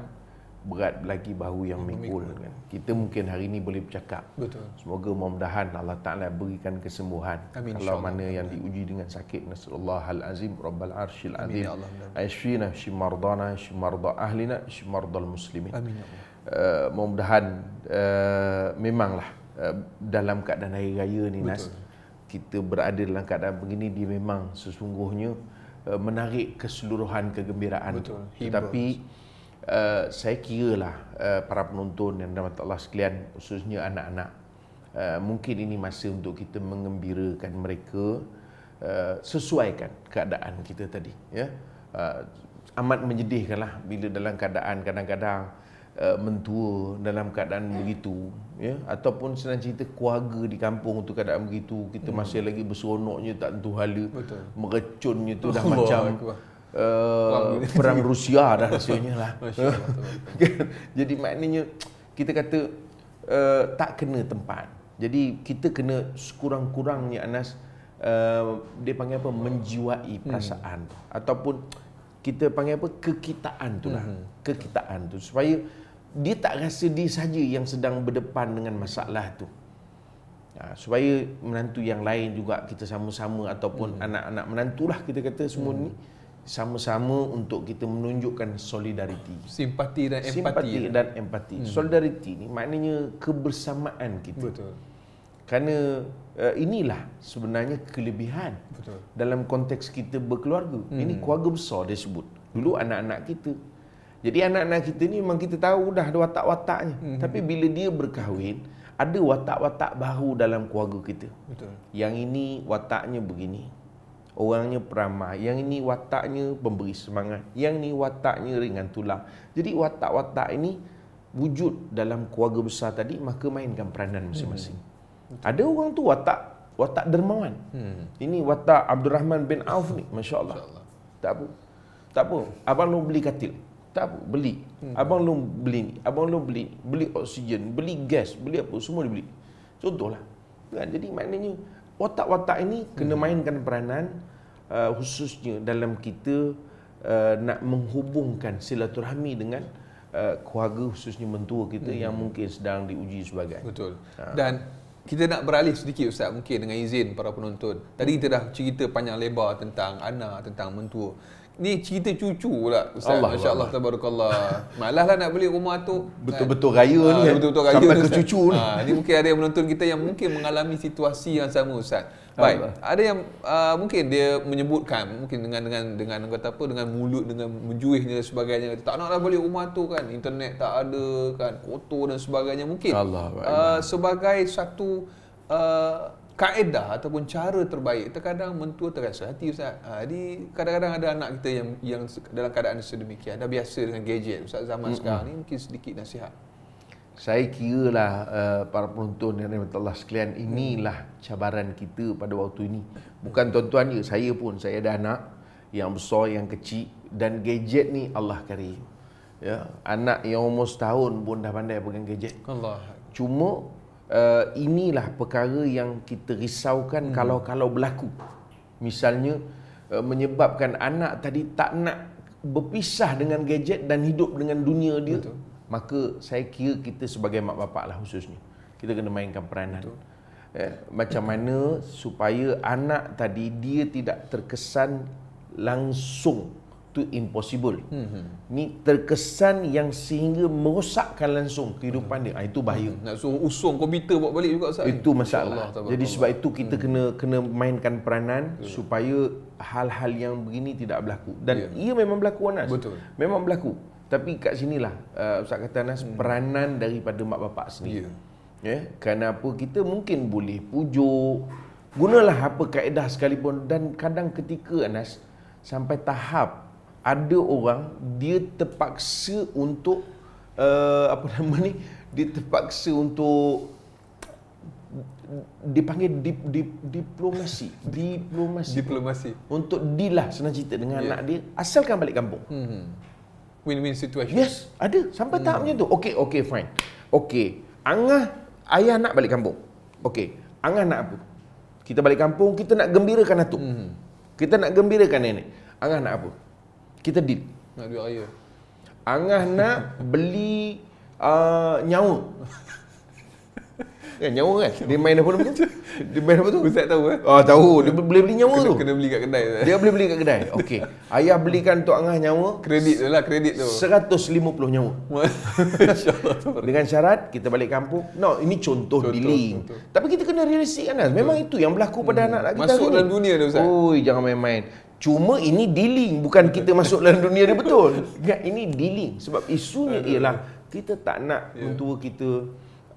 berat lagi bahu yang memikul. Kan? Kita mungkin hari ini boleh bercakap. Betul. Semoga mudah-mudahan Allah Ta'ala berikan kesembuhan. Amin, kalau mana yang diuji dengan sakit, nasallallahu al-azim rabbal arsyil azim, aishfina shimardana shimarda ahlina shimardal muslimin. Amin ya Allah. Mudah-mudahan memanglah dalam keadaan hari raya ni, Nas, kita berada dalam keadaan begini, dia memang sesungguhnya menarik keseluruhan kegembiraan. Betul. Tetapi saya kiralah para penonton yang dirahmati Allah sekalian, khususnya anak-anak, mungkin ini masa untuk kita mengembirakan mereka, sesuaikan keadaan kita tadi, ya. Amat menyedihkanlah bila dalam keadaan kadang-kadang mentua dalam keadaan begitu, ya, ataupun senang cerita keluarga di kampung tu keadaan begitu, kita masih lagi berseronoknya tak tentu hala. Betul. Merecunnya tu dah macam perang Rusia dah rasanya lah. Jadi maknanya kita kata tak kena tempat. Jadi kita kena sekurang-kurangnya, Anas, dia panggil apa, menjiwai perasaan ataupun kita panggil apa, kekitaan tu lah. Kekitaan tu supaya dia tak rasa dia saja yang sedang berdepan dengan masalah tu. Supaya menantu yang lain juga kita sama-sama ataupun anak-anak menantulah kita kata semua ni sama-sama untuk kita menunjukkan solidariti, simpati dan empati. Solidariti ni maknanya kebersamaan kita. Betul. Kerana inilah sebenarnya kelebihan. Betul. Dalam konteks kita berkeluarga. Ini keluarga besar dia sebut. Dulu anak-anak kita. Jadi anak-anak kita ni memang kita tahu dah ada watak-wataknya. Tapi bila dia berkahwin, ada watak-watak baru dalam keluarga kita. Betul. Yang ini wataknya begini, orangnya peramah. Yang ini wataknya pemberi semangat. Yang ini wataknya ringan tulang. Jadi watak-watak ini wujud dalam keluarga besar tadi, maka mainkan peranan masing-masing. Ada orang tu watak dermawan. Ini watak Abdul Rahman bin Auf ni, masya-Allah. Tak apa. Abang lu beli katil. Tak apa, beli. Abang lu beli ni, abang lu beli oksigen, beli gas, beli apa, semua dibeli. Contohlah. Kan? Jadi maknanya watak-watak ini kena mainkan peranan, khususnya dalam kita nak menghubungkan silaturahmi dengan keluarga, khususnya mentua kita yang mungkin sedang diuji sebagai. Betul. Dan kita nak beralih sedikit Ustaz, mungkin dengan izin para penonton. Tadi kita dah cerita panjang lebar tentang anak, tentang mentua. Ni cerita cucu pula Ustaz. Masya-Allah, tabarakallah. Malaslah nak beli rumah tu. Betul-betul raya ni. Betul-betul raya sampai tu, ke cucu ni. Ni mungkin ada yang menonton kita yang mungkin mengalami situasi yang sama Ustaz. Baik, ada yang mungkin dia menyebutkan mungkin dengan kata apa, dengan mulut, dengan menjuihnya dan sebagainya, tak naklah beli rumah tu kan, internet tak ada kan, kotor dan sebagainya, mungkin sebagai satu kaedah ataupun cara terbaik. Terkadang mentua terasa hati Ustaz. Jadi kadang-kadang ada anak kita yang dalam keadaan sedemikian, dah biasa dengan gadget Ustaz zaman sekarang ni, mungkin sedikit nasihat. Saya kiralah para penonton yang dirahmati Allah sekalian, inilah cabaran kita pada waktu ini. Bukan tuan-tuan je, saya pun, saya ada anak yang besar, yang kecil, dan gadget ni Allah karim. Ya, anak yang umur setahun pun dah pandai pegang gadget. Allah. Cuma inilah perkara yang kita risaukan kalau berlaku. Misalnya menyebabkan anak tadi tak nak berpisah dengan gadget dan hidup dengan dunia dia. Betul. Maka saya kira kita sebagai mak bapak lah khususnya, kita kena mainkan peranan. Macam mana supaya anak tadi dia tidak terkesan langsung, tu impossible. Ni terkesan yang sehingga merosakkan langsung kehidupan dia. Itu bahaya. Nak suruh usung komputer bawa balik juga Ustaz. Itu masalah. Jadi sebab itu kita kena mainkan peranan supaya hal-hal yang begini tidak berlaku. Dan ia memang berlaku, Anas. Betul. Memang berlaku. Tapi kat sinilah Ustaz kata, Anas, peranan daripada mak bapak sendiri. Kerana apa, kita mungkin boleh pujuk, gunalah apa kaedah sekalipun. Dan kadang ketika, Anas, sampai tahap ada orang dia terpaksa untuk dia terpaksa untuk dipanggil diplomasi untuk deal lah, senang cerita, dengan anak dia asalkan balik kampung. Win-win situation. Yes, ada sampai tahap macam tu. Okey, fine. Okey, ayah nak balik kampung. Okey, Angah nak apa? Kita balik kampung, kita nak gembirakan atuk. Kita nak gembirakan nenek. Angah nak apa? Kita deal. Nak duit raya. Angah nak beli nyawa. Nyawa kan? Dia main apa tu? Dia main apa tu? Ustaz tahu tahu. Dia boleh beli nyawa tu. Kena beli kat kedai. Dia boleh beli kat kedai. Okey. Ayah belikan untuk Angah nyawa. Kredit tu lah, kredit tu. 150 nyawa. InsyaAllah. Dengan syarat kita balik kampung. No, ini contoh dealing. Tapi kita kena realistik, kan? Memang itu yang berlaku pada anak-anak kita. Masuk dalam dunia tu, Ustaz. Oi, jangan main-main. Cuma ini dealing, bukan kita masuk dalam dunia dia, betul. Ini dealing. Sebab isunya ialah kita tak nak mentua kita,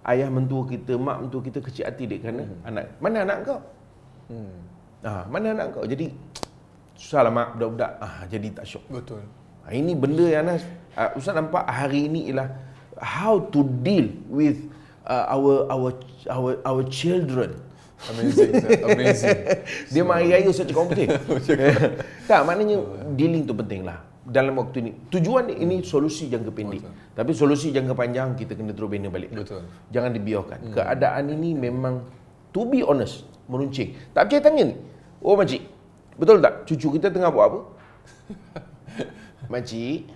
ayah mentua kita, mak mentua kita kecil hati dia kerana anak. Mana anak kau? Mana anak kau? Jadi susahlah mak, budak-budak. Jadi tak syok. Betul. Ini benda yang Ustaz nampak hari ini ialah how to deal with our children. Amazing. Dia mari raya Ustaz cakap penting. Tak, maknanya dealing tu penting lah dalam waktu ini. Tujuan ini solusi jangka pendek. Betul. Tapi solusi jangka panjang kita kena terus bina balik. Betul. Jangan dibiarkan. Keadaan ini memang, to be honest, meruncing. Tak percaya tanya ni. Oh makcik, betul tak cucu kita tengah buat apa? Makcik,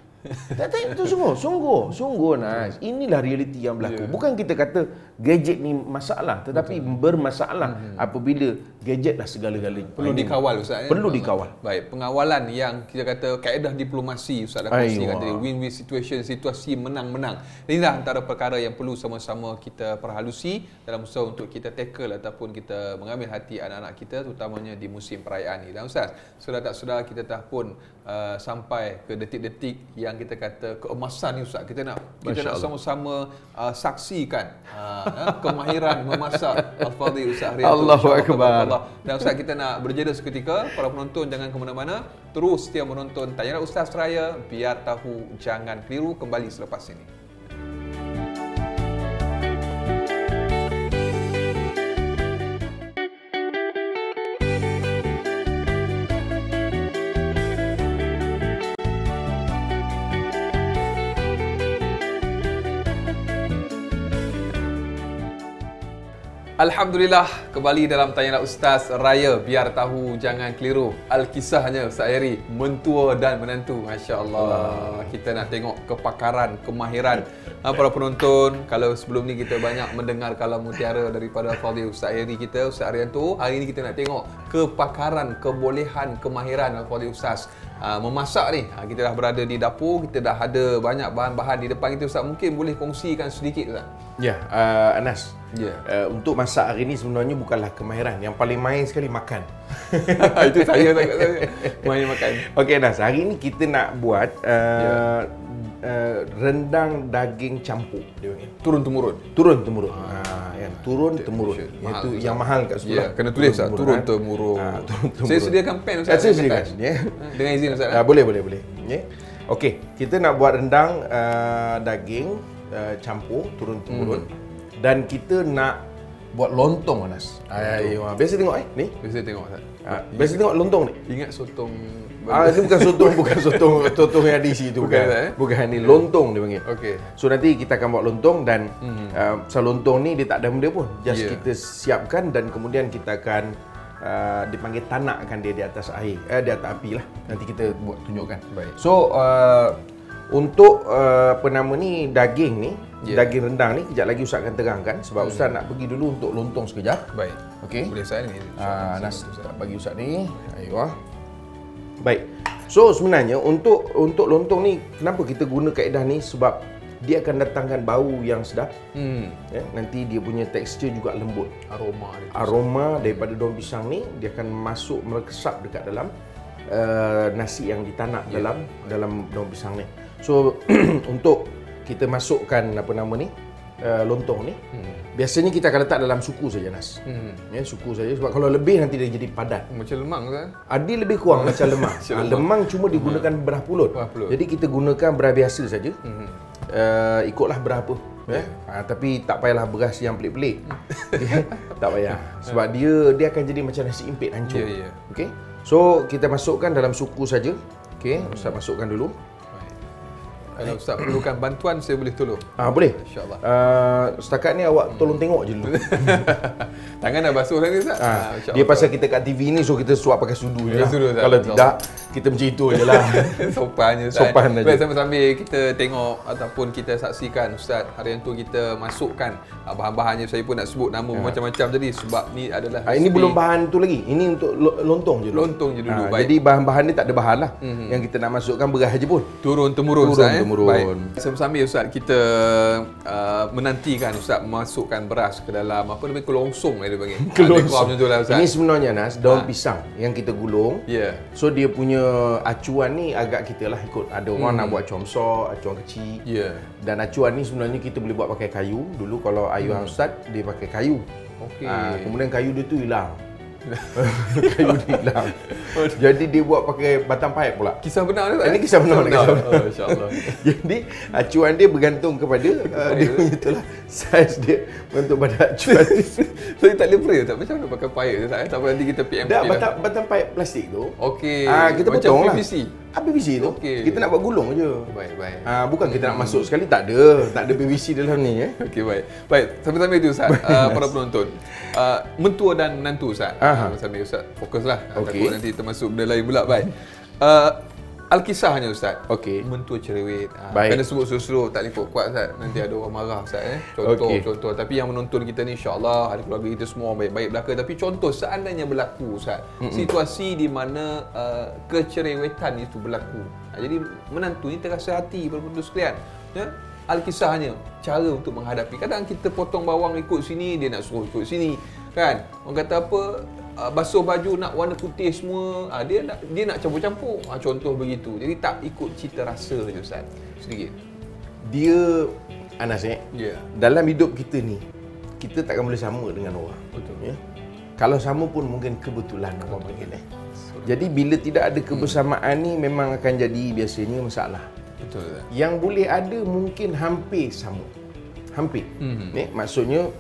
tak itu sungguh Nas. Inilah realiti yang berlaku. Bukan kita kata gadget ni masalah, tetapi bermasalah apabila gadget lah segala-galanya. Perlu dikawal, Ustaz. Perlu dikawal. Baik, pengawalan yang kita kata kaedah diplomasi, Ustaz dah kongsikan tadi, win-win situation, situasi menang-menang. Inilah antara perkara yang perlu sama-sama kita perhalusi dalam usaha untuk kita tackle ataupun kita mengambil hati anak-anak kita, terutamanya di musim perayaan ini. Dan Ustaz, sudah tak sudah kita dah pun sampai ke detik-detik yang kita kata keemasan ni, Ustaz. Kita nak sama-sama saksikan kemahiran memasak Al-Fadhil Ustaz Haryanto. Allahu Akbar. Dan Ustaz, kita nak berjeda seketika. Para penonton jangan ke mana-mana. Terus setia menonton Tanya Ustaz Raya, biar tahu jangan keliru, kembali selepas ini. Alhamdulillah, kembali dalam Tanya Ustaz Raya, biar tahu jangan keliru. Al-kisahnya Ustaz Heri, mentua dan menantu. Masya Allah. Kita nak tengok kepakaran, kemahiran para penonton. Kalau sebelum ni kita banyak mendengar kalam mutiara daripada Al-Fadhil Ustaz Heri kita, Ustaz Haryanto. Hari ni kita nak tengok kepakaran, kebolehan, kemahiran Al-Fadhil Ustaz memasak ni. Kita dah berada di dapur, kita dah ada banyak bahan-bahan di depan kita, Ustaz. Mungkin boleh kongsikan sedikit, Ustaz? Ya, Anas. Untuk masak hari ni sebenarnya bukanlah kemahiran. Yang paling main sekali makan. Itu saya main makan. Okey Anas, hari ni kita nak buat rendang daging campur. Turun-temurun. Turun-temurun. Turun-temurun. Itu yang mahal kat sebelah. Kena tulis lah, turun-temurun. Saya sediakan pen, Ustaz. Saya sediakan. Dengan izin, Ustaz. Boleh. Okey, kita nak buat rendang daging campur turun-temurun. Dan kita nak buat lontong, Anas. Biasa tengok ni. Biasa tengok Ustaz. Biasa tengok lontong ni. Ingat sotong Ini bukan sotong yang ada isi tu, bukan. Bukan ni lontong dia panggil. Okey. So nanti kita akan buat lontong dan pasal lontong ni dia tak ada benda pun. Just kita siapkan dan kemudian kita akan dipanggil tanakkan dia di atas air, di atas api lah. Nanti kita buat tunjukkan. Baik. So untuk apa nama ni, daging ni, daging rendang ni kejap lagi Ustaz akan terangkan sebab Ustaz nak pergi dulu untuk lontong sekejap. Baik. Okey. Boleh saya ni. Nas bagi Ustaz ni. Ayuh. Baik. So sebenarnya untuk lontong ni kenapa kita guna kaedah ni, sebab dia akan datangkan bau yang sedap. Nanti dia punya tekstur juga lembut. Aroma daripada daun pisang ni dia akan masuk meresap dekat dalam nasi yang ditanak dalam daun pisang ni. So untuk kita masukkan apa nama ni, lontong ni, biasanya kita akan letak dalam suku saja, Nas. Suku saja, sebab kalau lebih nanti dia jadi padat. Macam lemang kan? Ada lebih kurang macam lemang. Lemang cuma digunakan berah pulut. Jadi kita gunakan beras biasa saja. Ikutlah berapa. Tapi tak payahlah beras yang pelik-pelik. Tak payah. Sebab dia akan jadi macam nasi impit hancur. Okey. So kita masukkan dalam suku saja. Okey, Ustaz masukkan dulu. Kalau Ustaz perlukan bantuan, saya boleh tolong. Boleh. InsyaAllah. Setakat ni awak tolong tengok je dulu. Tangan dah basuh tadi Ustaz. Dia pasal kita kat TV ni, so kita suap pakai sudu je lah. Kalau tidak, kita macam itu je lah. Sopan je Ustaz. Sopan aja. Baik, sambil-sambil kita tengok ataupun kita saksikan Ustaz, hari tu kita masukkan bahan-bahannya. Saya pun nak sebut nama macam-macam tadi sebab ni adalah ini belum bahan tu lagi. Ini untuk lontong je dulu. Lontong je dulu. Baik. Jadi bahan-bahan ni tak ada bahan lah. Yang kita nak masukkan beras je pun. Turun-temurun Ustaz. Baik. Sambil Ustaz kita menantikan Ustaz masukkan beras ke dalam apa namanya, kelongsong dia panggil. Kelongsong. Ini sebenarnya, Nas, daun pisang yang kita gulung. So dia punya acuan ni agak kita lah ikut. Ada orang nak buat comsok, acuan kecil. Dan acuan ni sebenarnya kita boleh buat pakai kayu. Dulu kalau ayah Ustaz dia pakai kayu. Kemudian kayu dia tu hilang. Kayu dia hilang. Jadi dia buat pakai batang paip pula. Kisah benar ni? Ini kisah benar. Insya-Allah. Jadi acuan dia bergantung kepada dia punya itulah saiz dia bergantung pada acuan. Saya tak boleh tak macam mana pakai paip tak apa nanti kita PM. Dah batang paip plastik tu. Okey. Kita macam potong PVC. PVC tu. Kita nak buat gulung je. Baik. Bukan kita nak masuk sekali, tak ada PVC dalam ni. Okey, baik. Sambil-sambil tu Ustaz, para penonton, mentua dan menantu Ustaz. Sambil Ustaz fokuslah. Takut nanti termasuk benda lain pula. Baik. Alkisahnya Ustaz. Okey. Mentua cerewet. Kena sebut seluruh tak liput kuat Ustaz. Nanti ada orang marah Ustaz. Contoh. Tapi yang menonton kita ni insya-Allah ahli keluarga kita semua baik-baik belaka. Tapi contoh seandainya berlaku Ustaz, situasi di mana kecerewetan itu berlaku. Jadi menantu ni terasa hati berputus sekalian. Alkisahnya, cara untuk menghadapi. Kadang kita potong bawang ikut sini, dia nak suruh ikut sini. Kan? Orang kata apa? Basuh baju nak warna putih semua, dia nak campur-campur. Contoh begitu. Jadi tak ikut cita rasa je Ustaz. Sedikit. Dia Anas dalam hidup kita ni, kita takkan boleh sama dengan orang. Betul. Kalau sama pun mungkin kebetulan orang panggil. Jadi bila tidak ada kebersamaan ni memang akan jadi biasanya masalah. Betul. Yang boleh ada mungkin hampir sama. Hampir. Maksudnya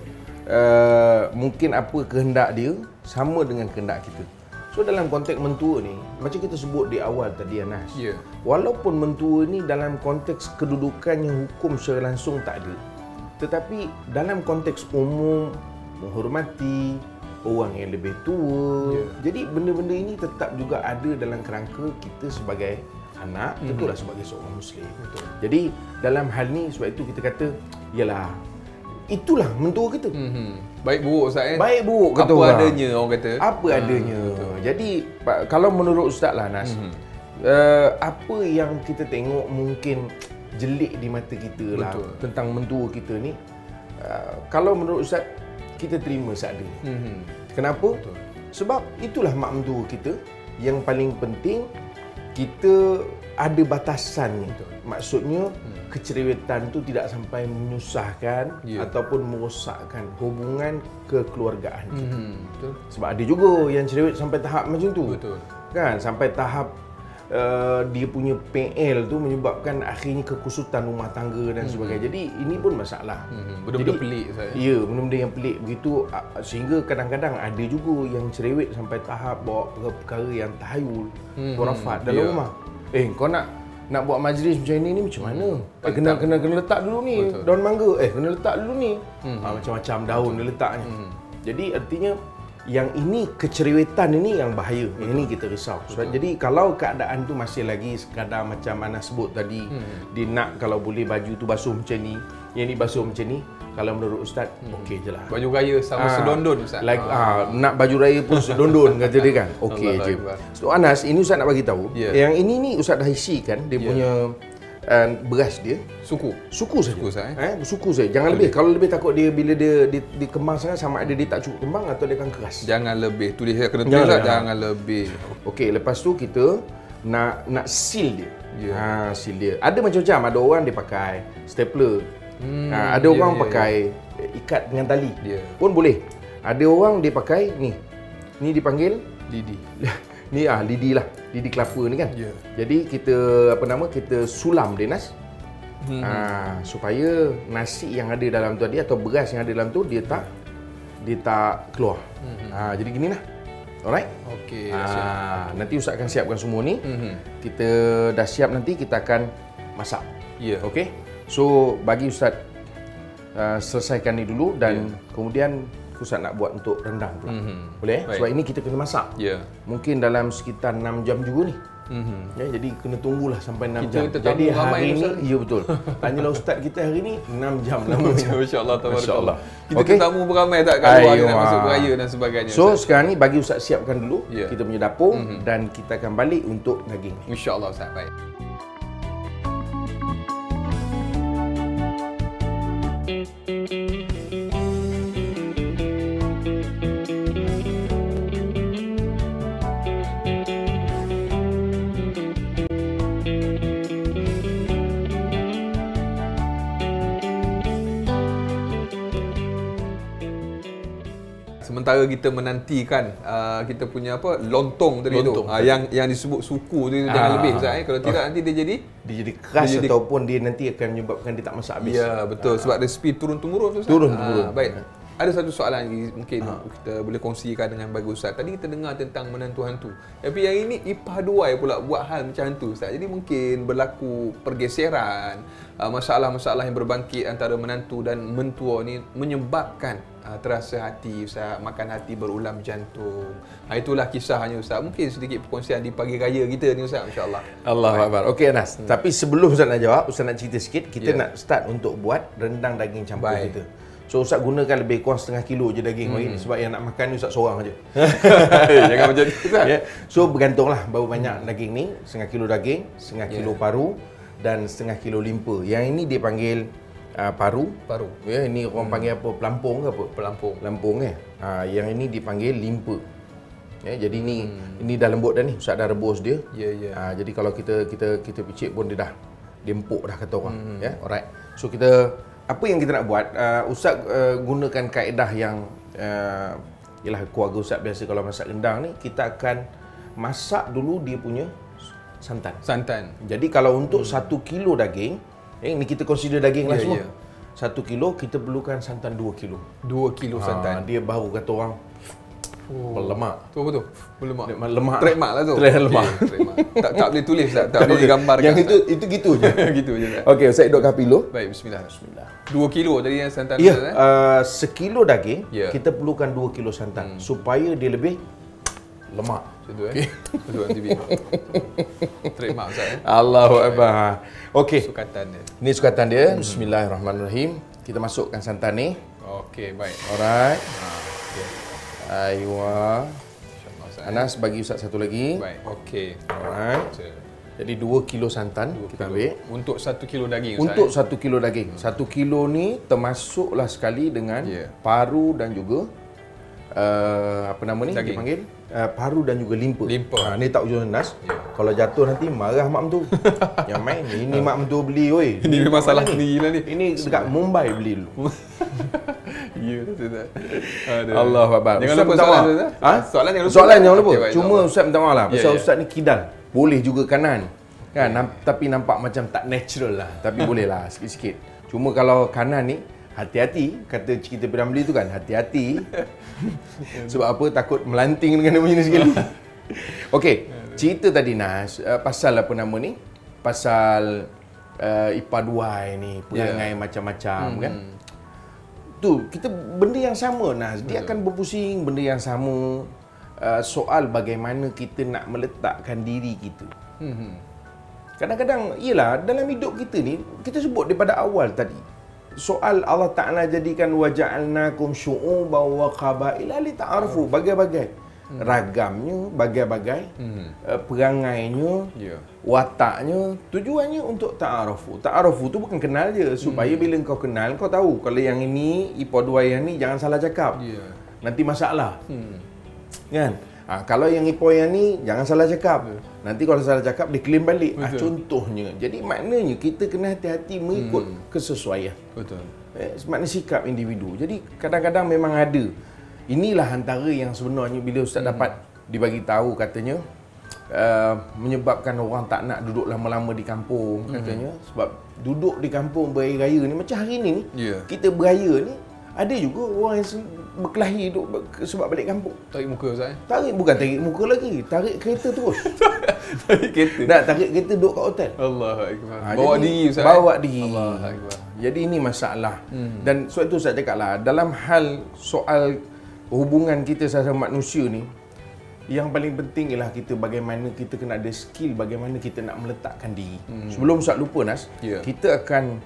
mungkin apa kehendak dia sama dengan kehendak kita. So dalam konteks mentua ni, macam kita sebut di awal tadi Anas, walaupun mentua ni dalam konteks kedudukannya hukum secara langsung tak ada, tetapi dalam konteks umum menghormati orang yang lebih tua. Jadi benda-benda ini tetap juga ada dalam kerangka kita sebagai anak, tentulah sebagai seorang Muslim. Jadi dalam hal ni sebab itu kita kata, yalah, itulah mentua kita. Baik buruk Ustaz Baik buruk kata apa orang. Adanya orang kata. Apa adanya. Jadi kalau menurut Ustaz lah Nas, apa yang kita tengok mungkin jelik di mata kita lah tentang mentua kita ni, kalau menurut Ustaz kita terima seadanya. Kenapa? Sebab itulah mak mentua kita. Yang paling penting kita ada batasannya. Maksudnya kecerewetan tu tidak sampai menyusahkan ataupun merosakkan hubungan kekeluargaan kita. Sebab ada juga yang cerewet sampai tahap macam tu. Kan? Sampai tahap dia punya PL tu menyebabkan akhirnya kekusutan rumah tangga dan sebagainya. Jadi ini pun masalah. Benda-benda Jadi, pelik saya. Ya, benda-benda yang pelik begitu sehingga kadang-kadang ada juga yang cerewet sampai tahap bawa perkara yang tahayul, khurafat dalam rumah. Kau nak buat majlis macam ni macam mana? Kena letak dulu ni. Betul. Daun mangga. Kena letak dulu ni. Macam-macam daun dia letaknya. Jadi artinya yang ini kecerewetan ini yang bahaya. Yang ini kita risau. Jadi kalau keadaan tu masih lagi sekadar macam mana sebut tadi, dia nak kalau boleh baju tu basuh macam ni, yang ni basuh macam ni, kalau menurut Ustaz, okey je lah. Baju raya sama sedondon Ustaz. Nak baju raya pun sedondon kata dia kan. Okey je. So Anas, ini Ustaz nak bagi tahu. Yang ini ni Ustaz dah isikan dia punya beras dia. Suku saja. Suku saja. Jangan lebih. Kalau lebih takut dia bila dia dikemas sangat sama ada dia tak cukup kembang atau dia akan keras. Jangan lebih. Tulis saya kena tulis lah. Jangan lebih. Okey, lepas tu kita nak seal dia. Seal dia. Ada macam-macam. Ada orang dia pakai stapler. Ada orang pakai ikat dengan tali. Pun boleh. Ada orang dia pakai ni. Ni dipanggil lidi. Ni lidi lah. Lidi kelapa ni kan. Jadi kita kita sulam dia Nas. Supaya nasi yang ada dalam tu tadi atau beras yang ada dalam tu dia tak keluar. Jadi gini lah. Alright? Okey. Nanti Ustaz akan siapkan semua ni. Kita dah siap nanti kita akan masak. Okey? So bagi Ustaz selesaikan ni dulu dan kemudian Ustaz nak buat untuk rendang pula. Boleh? Sebab ini kita kena masak. Mungkin dalam sekitar 6 jam juga ni. Jadi kena tunggulah sampai 6 jam. Jadi hari ni, ya betul. Tanyalah Ustaz kita hari ni 6 jam lama. Masya-Allah, tabarakallah. Kita tetamu beramai tak kalau nak masuk beraya dan sebagainya. So sekarang ni bagi Ustaz siapkan dulu kita punya dapur dan kita akan balik untuk daging. Insya-Allah Ustaz. Baik. Sementara kita menantikan kita punya lontong tadi tu yang disebut suku tu jangan lebih Ustaz kalau tidak nanti dia jadi keras ataupun dia nanti akan menyebabkan dia tak masak habis. Ya betul sebab resipi turun-temurun Ustaz. Turun-temurun. Baik. Ada satu soalan lagi mungkin kita boleh kongsikan dengan bagi Ustaz. Tadi kita dengar tentang menantu hantu. Tapi yang ini ipar duai pula buat hal macam hantu Ustaz. Jadi mungkin berlaku pergeseran, masalah-masalah yang berbangkit antara menantu dan mentua ni menyebabkan terasa hati Ustaz, makan hati berulam jantung. Itulah kisahnya Ustaz. Mungkin sedikit perkongsian di pagi raya kita ni Ustaz, insya-Allah. Allahu Akbar. Okey Anas. Tapi sebelum Ustaz nak jawab, Ustaz nak cerita sikit. Kita nak start untuk buat rendang daging campur kita. So Ustaz gunakan lebih kurang setengah kilo je daging hari ni sebab yang nak makan ni Ustaz seorang aja. Jangan macam tu Ustaz. So bergantunglah berapa banyak daging ni. Setengah kilo daging, setengah kilo paru dan setengah kilo limpa. Yang ini dia panggil paru. Ini orang panggil apa? Pelampung ke apa? Pelampung yang ini dipanggil limpa. Jadi ini dah lembut dah ni. Ustaz dah rebus dia. Jadi kalau kita picit pun dia empuk dah kata orang. Alright. So kita apa yang kita nak buat, Ustaz gunakan kaedah yang ialah keluarga Ustaz biasa kalau masak rendang ni, kita akan masak dulu dia punya santan. Jadi kalau untuk 1 kilo daging, ni kita consider daging lah semua. 1 kilo kita perlukan santan 2 kilo. 2 kilo santan. Dia baru kata orang berlemak. Tu apa tu? Berlemak. Lemak. Trademark lah tu. Lemak. Tak boleh tulis tak boleh digambarkan. Yang itu gitu je. Gitu je. Okey, Ustaz duduk kap kilo. Baik, bismillah. 2 kilo tadi yang santan tu sekilo daging kita perlukan 2 kilo santan supaya dia lebih lemak. Macam tu Betul TV. Trademark Ustaz Allahu Akbar. Okey. Sukatan dia. Ni sukatan dia. Bismillahirrahmanirrahim. Kita masukkan santan ni. Okey, baik. Alright. Okey. Aywa. Anas bagi Ustaz satu lagi. Baik. Okey. Alright. Jadi 2 kilo santan kita ambil. Untuk 1 kilo daging Ustaz. Untuk 1 kilo daging. 1 kilo ni termasuklah sekali dengan paru dan juga apa nama ni daging. dipanggil? Paru dan juga limpa. Ni tak ujung Nas. Kalau jatuh nanti marah mak mentu. Yang main ini mak mentu beli oi. Ini memang salah sendirilah ni. Ini dekat Mumbai beli dulu. Ya Ustaz. Allahu Akbar. Jangan lupa soalan Ustaz. Soalan jangan lupa. Cuma Ustaz minta maaf lah pasal Ustaz ni kidal. boleh juga kanan. Kan, tapi nampak macam tak natural lah. Tapi boleh lah sikit-sikit. Cuma kalau kanan ni, hati-hati. Kata kita Piramli tu kan, hati-hati. Sebab apa? Takut melanting dengan dia punya ni sekali. Okey, cerita tadi Nas, pasal apa nama ni? Pasal ipaduai ni, perangai macam-macam kan. Tu, kita benda yang sama Nas. Dia akan berpusing benda yang sama. Soal bagaimana kita nak meletakkan diri kita. Kadang-kadang, ialah dalam hidup kita ni, kita sebut daripada awal tadi. Soal Allah Ta'ala jadikan waja'alnakum syu'uban wa qabaila li ta'arafu, bagai-bagai. Ragamnya, bagai-bagai. Perangainya, wataknya, tujuannya untuk ta'arafu. Ta'arafu tu bukan kenal je, supaya bila kau kenal, kau tahu. Kalau yang ini, ipa-dua yang ni, jangan salah cakap. Nanti masalah. Kan? Kalau yang ipo yang ni jangan salah cakap. Nanti kalau salah cakap dia claim balik. Contohnya. Jadi maknanya kita kena hati-hati mengikut kesesuaian. Betul. Makna sikap individu. Jadi kadang-kadang memang ada. Inilah antara yang sebenarnya bila Ustaz dapat dibagi tahu katanya menyebabkan orang tak nak duduk lama-lama di kampung katanya. Sebab duduk di kampung beraya-raya ni macam hari ni kita beraya ni ada juga orang yang berkelahi duduk sebab balik kampung. Tarik muka Ustaz. Bukan tarik muka lagi, tarik kereta terus. Tarik kereta. Nak tarik kereta duduk kat hotel. Allahu akbar. Bawa diri Ustaz. Bawa diri. Allahu akbar. Jadi ini masalah. Dan sebab itu saya cakaplah, dalam hal soal hubungan kita sesama manusia ni, yang paling penting ialah kita bagaimana kita kena ada skill bagaimana kita nak meletakkan diri. Sebelum Ustaz lupa Nas, kita akan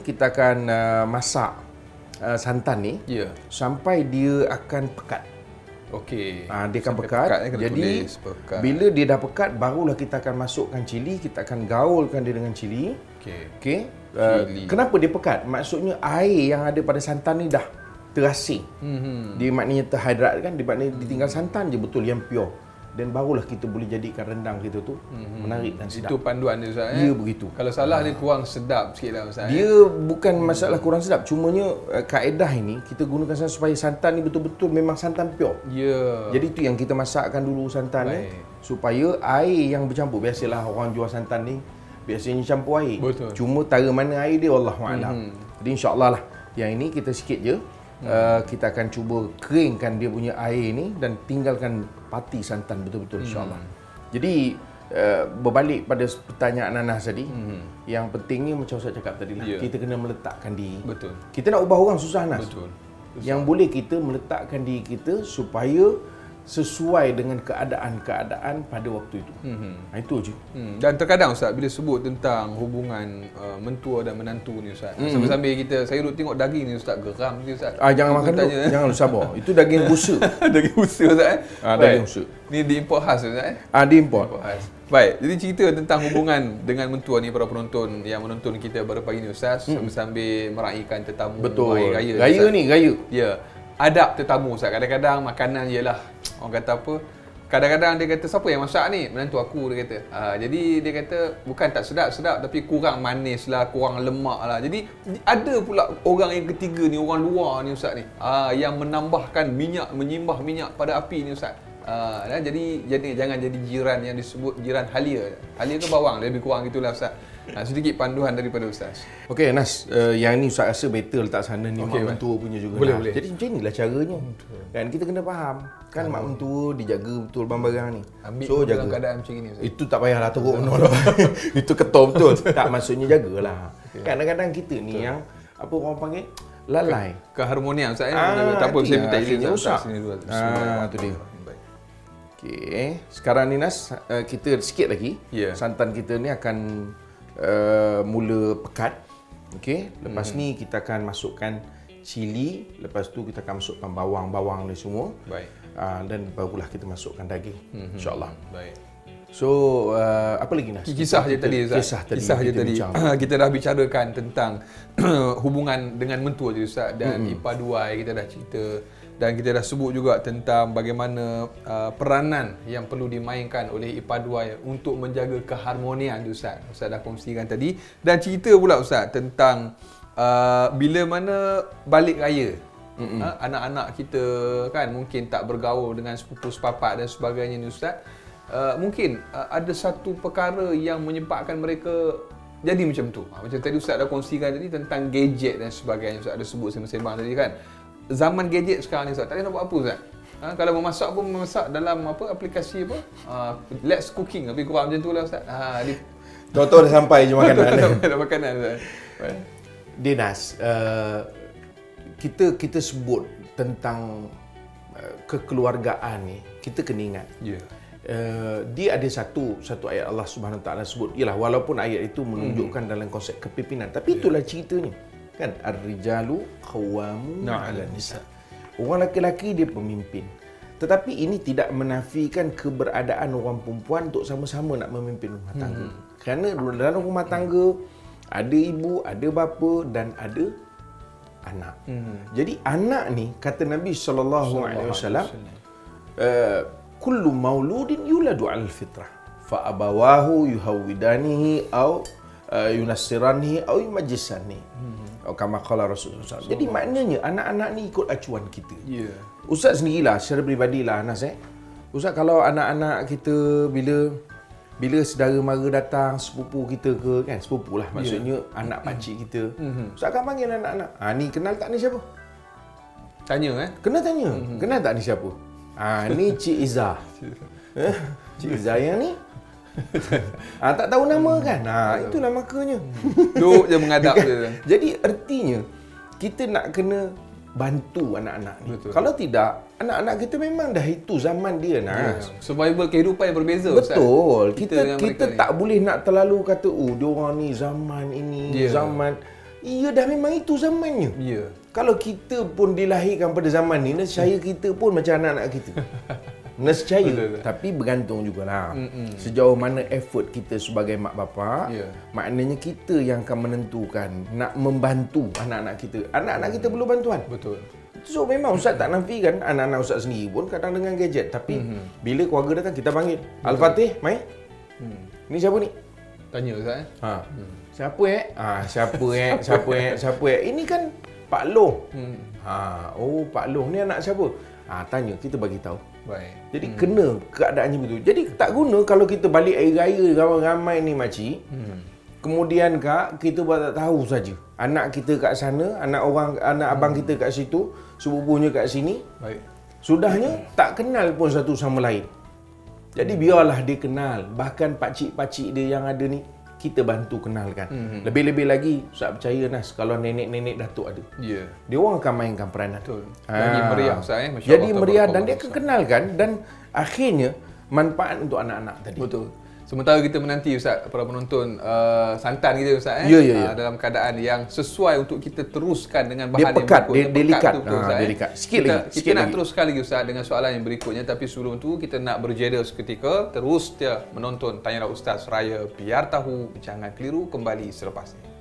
kita akan masak santan ni sampai dia akan pekat. Okey. Dia akan pekat. Jadi bila dia dah pekat, barulah kita akan masukkan cili, kita akan gaulkan dia dengan cili. Okey. Kenapa dia pekat? Maksudnya air yang ada pada santan ni dah terasing. Dia maknanya terhidrat kan, dia maknanya ditinggal santan je betul yang pure. Dan barulah kita boleh jadikan rendang kita tu menarik dan sedap. Itu panduan dia Ustaz. Ya, begitu. Kalau salah dia kurang sedap sikit lah Ustaz. Dia bukan masalah kurang sedap. Cumanya kaedah ini kita gunakan supaya santan ni betul-betul memang santan pure. Jadi itu yang kita masakkan dulu santan ni. Supaya air yang bercampur. Biasalah orang jual santan ni biasanya campur air. Betul. Cuma tara mana air dia wallahualam. Jadi insyaAllah lah. Yang ini kita sikit je. Kita akan cuba keringkan dia punya air ni dan tinggalkan pati santan betul-betul insyaAllah. Jadi berbalik pada pertanyaan Anas tadi, yang pentingnya macam saya cakap tadi lah, kita kena meletakkan diri. Betul. Kita nak ubah orang susah Anas. Betul. Yang boleh kita meletakkan diri kita supaya sesuai dengan keadaan-keadaan pada waktu itu. Itu je. Dan terkadang Ustaz, bila sebut tentang hubungan mentua dan menantu ni Ustaz, sambil-sambil saya duduk tengok daging ni Ustaz, geram ni Ustaz. Jangan makan dulu. Jangan sabar. Itu daging busa. Daging busa Ustaz. Daging busa. Ni diimport khas Ustaz. Diimport. Baik, jadi cerita tentang hubungan dengan mentua ni para penonton yang menonton kita pada pagi ni Ustaz, sambil meraihkan tetamu betul. Raya. Raya ni, raya. Ya. Adab tetamu Ustaz. Kadang-kadang makanan ialah orang kata apa? Kadang-kadang dia kata siapa yang masak ni? Menantu aku dia kata. Jadi dia kata bukan tak sedap tapi kurang manis lah, kurang lemak lah. Jadi ada pula orang yang ketiga ni, orang luar ni Ustaz ni. Yang menambahkan minyak, menyimbah minyak pada api ni Ustaz. Jadi jangan jadi jiran yang disebut jiran halia. Halia tu bawang, lebih kurang gitulah Ustaz. Sedikit panduan daripada Ustaz. Okey Nas, yang ni Ustaz rasa better letak sana ni, mak mentua punya juga. Boleh. Jadi macam inilah caranya. Kan kita kena faham. Kan mak mentua dijaga betul barang-barang ni. Ambil dalam keadaan macam ni Ustaz. Itu tak payahlah teruk itu ketul betul. Tak, maksudnya jagalah. Kadang-kadang kita ni yang apa orang panggil lalai. Keharmonian Ustaz. Tak apa saya minta izin Ustaz sini dulu. Tu dia. Okey, sekarang ni Nas, kita sikit lagi. Santan kita ni akan mula pekat. Okey, lepas ni kita akan masukkan cili, lepas tu kita akan masukkan bawang-bawang ni semua. Baik. Dan barulah kita masukkan daging. InsyaAllah. Baik. So, apa lagi Nas? Kisah je tadi Ustaz. Kisah je tadi. Kita dah bicarakan tentang hubungan dengan mentua je Ustaz dan ipaduai kita dah cerita. Dan kita dah sebut juga tentang bagaimana peranan yang perlu dimainkan oleh ipaduai untuk menjaga keharmonian Ustaz. Ustaz dah kongsikan tadi. Dan cerita pula Ustaz tentang bila mana balik raya. Anak-anak kita kan mungkin tak bergaul dengan sepupu sepapak dan sebagainya ni Ustaz. mungkin ada satu perkara yang menyebabkan mereka jadi macam tu. Macam tadi Ustaz dah kongsikan tadi tentang gadget dan sebagainya. Ustaz ada sebut sembang tadi kan. Zaman gadget sekarang ni Ustaz, tak ada nak buat apa Ustaz. Kalau memasak pun memasak dalam aplikasi apa? Let's Cooking, lebih kurang macam tu lah Ustaz. Tahu-tahu dah sampai je makanan. Dah makanan Ustaz. Dinas, kita sebut tentang kekeluargaan ni, kita kena ingat. Ya. Dia ada satu ayat Allah Subhanahu Taala sebut, ialah walaupun ayat itu menunjukkan dalam konsep kepimpinan, tapi itulah ceritanya. Kan ar-rijalu qawwamuna 'ala nisa. Orang lelaki dia pemimpin. Tetapi ini tidak menafikan keberadaan orang perempuan untuk sama-sama nak memimpin rumah tangga. Kerana dalam rumah tangga ada ibu, ada bapa dan ada anak. Jadi anak ni kata Nabi sallallahu alaihi wasallam, kullu mauludin yuladu 'alal fitrah fa abawahu yuhawidanihi au yunassiranihi au yumajjisanihi. Kama qala Rasulullah SAW. Jadi maknanya anak-anak ni ikut acuan kita. Ya. Ustaz sendirilah secara peribadilah Anas Ustaz, kalau anak-anak kita bila saudara mara datang, sepupu kita ke, kan sepupu lah maksudnya, anak pakcik kita. Ustaz akan panggil anak-anak. Ni kenal tak ni siapa? Tanya Kena tanya. Kenal tak ni siapa? Ni Cik Izzah. Cik Izzah yang ni tak tahu nama kan? Itulah makanya. Duk je mengadap je. Jadi artinya kita nak kena bantu anak-anak ni. Betul. Kalau tidak, anak-anak kita memang dah itu zaman dia Nas. Survival kehidupan yang berbeza. Betul. Kita tak boleh nak terlalu kata dia orang ni zaman ini, zaman. Ia dah memang itu zamannya. Kalau kita pun dilahirkan pada zaman ni, nescaya kita pun macam anak-anak kita. Nescaya. Tapi bergantung jugalah sejauh mana effort kita sebagai mak bapak. Maknanya kita yang akan menentukan nak membantu anak-anak kita. Anak-anak kita perlu bantuan. Betul. So memang Ustaz tak nafikan anak-anak Ustaz sendiri pun kadang dengan gadget. Tapi bila keluarga datang, kita panggil, Al-Fatih, mai. Ni siapa ni? Tanya Ustaz. Siapa Siapa Ini kan Pak Long. Oh, Pak Long ni anak siapa? Tanya, kita bagi tahu. Baik. Jadi kena keadaannya betul. Jadi tak guna kalau kita balik air raya ramai-ramai ni makcik. Kemudian kita buat tak tahu saja. Anak kita kat sana, anak abang kita kat situ, sepupunya kat sini. Baik. Sudahnya tak kenal pun satu sama lain. Jadi biarlah dia kenal. Bahkan pakcik-pakcik dia yang ada ni, kita bantu kenalkan. Lebih-lebih lagi, Ustaz percaya Nas, kalau nenek-nenek datuk ada. Dia orang akan mainkan peranan. Betul. Jadi meriah Ustaz. Jadi meriah dan dia akan kenalkan dan akhirnya manfaat untuk anak-anak tadi. Betul. Sementara kita menanti Ustaz, para penonton santan kita Ustaz dalam keadaan yang sesuai untuk kita teruskan dengan bahan dia pekat, yang delikat. Delikat. Sikit kita nak teruskan lagi Ustaz dengan soalan yang berikutnya, tapi sebelum tu kita nak berjeda seketika. Terus dia menonton Tanyalah Ustaz Raya Biar Tahu Jangan Keliru, kembali selepas ini.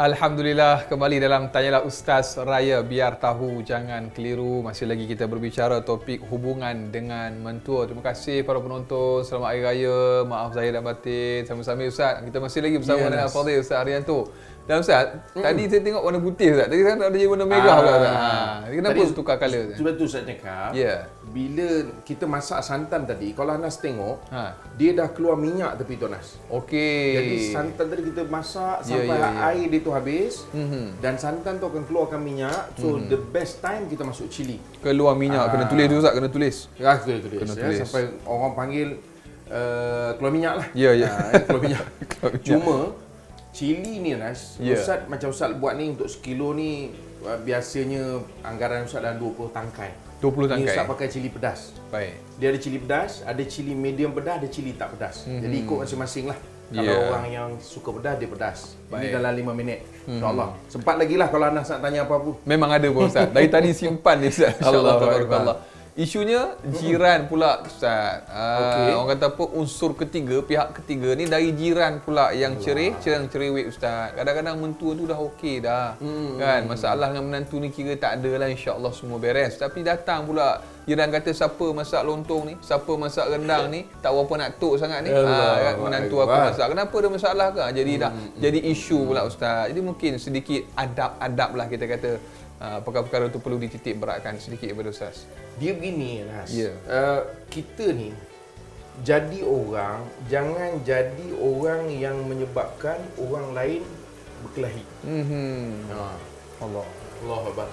Alhamdulillah, kembali dalam Tanyalah Ustaz Raya Biar Tahu Jangan Keliru. Masih lagi kita berbicara topik hubungan dengan mentua. Terima kasih para penonton. Selamat Hari Raya. Maaf zahir dan batin. Sama-sama Ustaz. Kita masih lagi bersama dengan Fadil Ustaz Arianto. Dan Ustaz, tadi saya tengok warna putih Ustaz. Tadi kan ada jadi warna merah pula Ustaz. Kenapa tadi tukar colour? Sebab tu Ustaz cakap, bila kita masak santan tadi, kalau Anas tengok, dia dah keluar minyak tepi tu Anas. Okey. Jadi santan tadi kita masak sampai air dia tu habis, dan santan tu akan keluarkan minyak. So the best time kita masuk cili. Keluar minyak, kena tulis tu Ustaz, kena tulis. Kena tulis. Sampai orang panggil keluar minyak lah. Keluar minyak. Cuma cili ni Nas, Ustaz macam Ustaz buat ni untuk sekilo ni biasanya anggaran Ustaz dalam 20 tangkai. 20 Ni tangkai. Ustaz pakai cili pedas. Baik. Dia ada cili pedas, ada cili medium pedas, ada cili tak pedas. Jadi ikut masing-masing lah. Kalau Yeah. orang yang suka pedas, dia pedas. Ini Baik. dalam 5 minit. InsyaAllah. Sempat lagi lah kalau Anas nak tanya apa-apa. Memang ada pun Ustaz. Dari tadi simpan ni Ustaz. InsyaAllah. Allah Tabarakallah. Isunya jiran pula Ustaz. Okey. Orang kata apa, unsur ketiga, pihak ketiga ni dari jiran pula yang cerewet Ustaz. Kadang-kadang mentua tu dah okey dah. Kan, masalah dengan menantu ni kira tak ada lah, insya-Allah semua beres. Tapi datang pula jiran kata siapa masak lontong ni, siapa masak rendang ni, tak berapa nak tok sangat ni. Kan, menantu aku masak. Kenapa ada masalah ke? Jadi dah jadi isu pula Ustaz. Jadi mungkin sedikit adab-adab lah kita kata. Perkara-perkara tu perlu dititik beratkan sedikit kepada Ustaz. Dia begini, Nas. Ya. Kita ni jadi orang, jangan jadi orang yang menyebabkan orang lain berkelahi. Allah. Allah Akbar.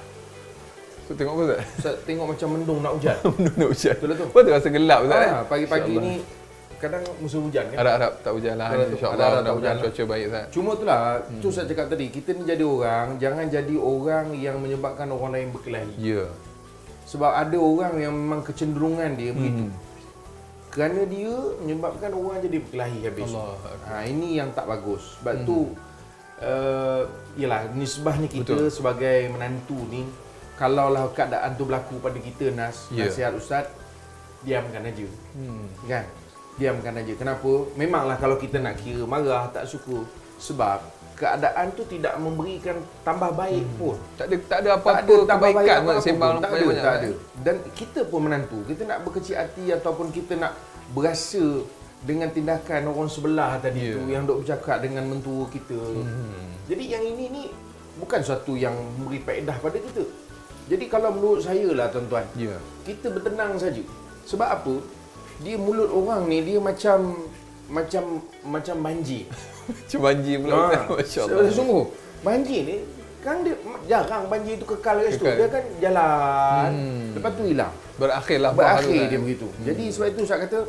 So, tengok apa Ustaz? Ustaz tengok macam mendung nak hujan. Nak hujan. Betul lah tu. Betul rasa gelap Ustaz. Pagi-pagi InsyaAllah. ni kadang musim hujan kan. Harap-harap tak hujan lah. Betul lah tu. InsyaAllah Harap-harap tak mudah-mudahan hujan lah. cuaca baik Ustaz. Cuma itulah, tu saya cakap tadi, kita ni jadi orang, jangan jadi orang yang menyebabkan orang lain berkelahi. Ya. Sebab ada orang yang memang kecenderungan dia begitu. Kerana dia menyebabkan orang jadi berkelahi habis. Allah. Ini yang tak bagus. Sebab tu yalah, nisbahnya kita Betul. sebagai menantu ni, kalaulah keadaan tu berlaku pada kita, Nas, Ya. nasihat Ustaz, diamkan aja. Kan? Diamkan aja. Kenapa? Memanglah kalau kita nak kira marah, tak suka. Sebab keadaan tu tidak memberikan tambah baik pun. Tak ada Tak apa-apa ada tambah baik kebaikan apa-apa sembang pun. Tak ada, banyak-banyak. tak ada. Dan kita pun menantu, kita nak berkecil hati ataupun kita nak berasa dengan tindakan orang sebelah tadi tu yang dok bercakap dengan mentua kita. Jadi yang ini ni bukan suatu yang memberi faedah pada kita. Jadi kalau menurut saya lah tuan-tuan, kita bertenang saja. Sebab apa? Dia mulut orang ni dia macam banjir. Macam banjir pula Ustaz. Masya-Allah. Sungguh. Banjir ni kan dia jarang banjir itu kekal kat situ. Kekal. Dia kan jalan. Lepas tu hilang. Berakhirlah Berakhir dia begitu. Jadi sebab itu saya kata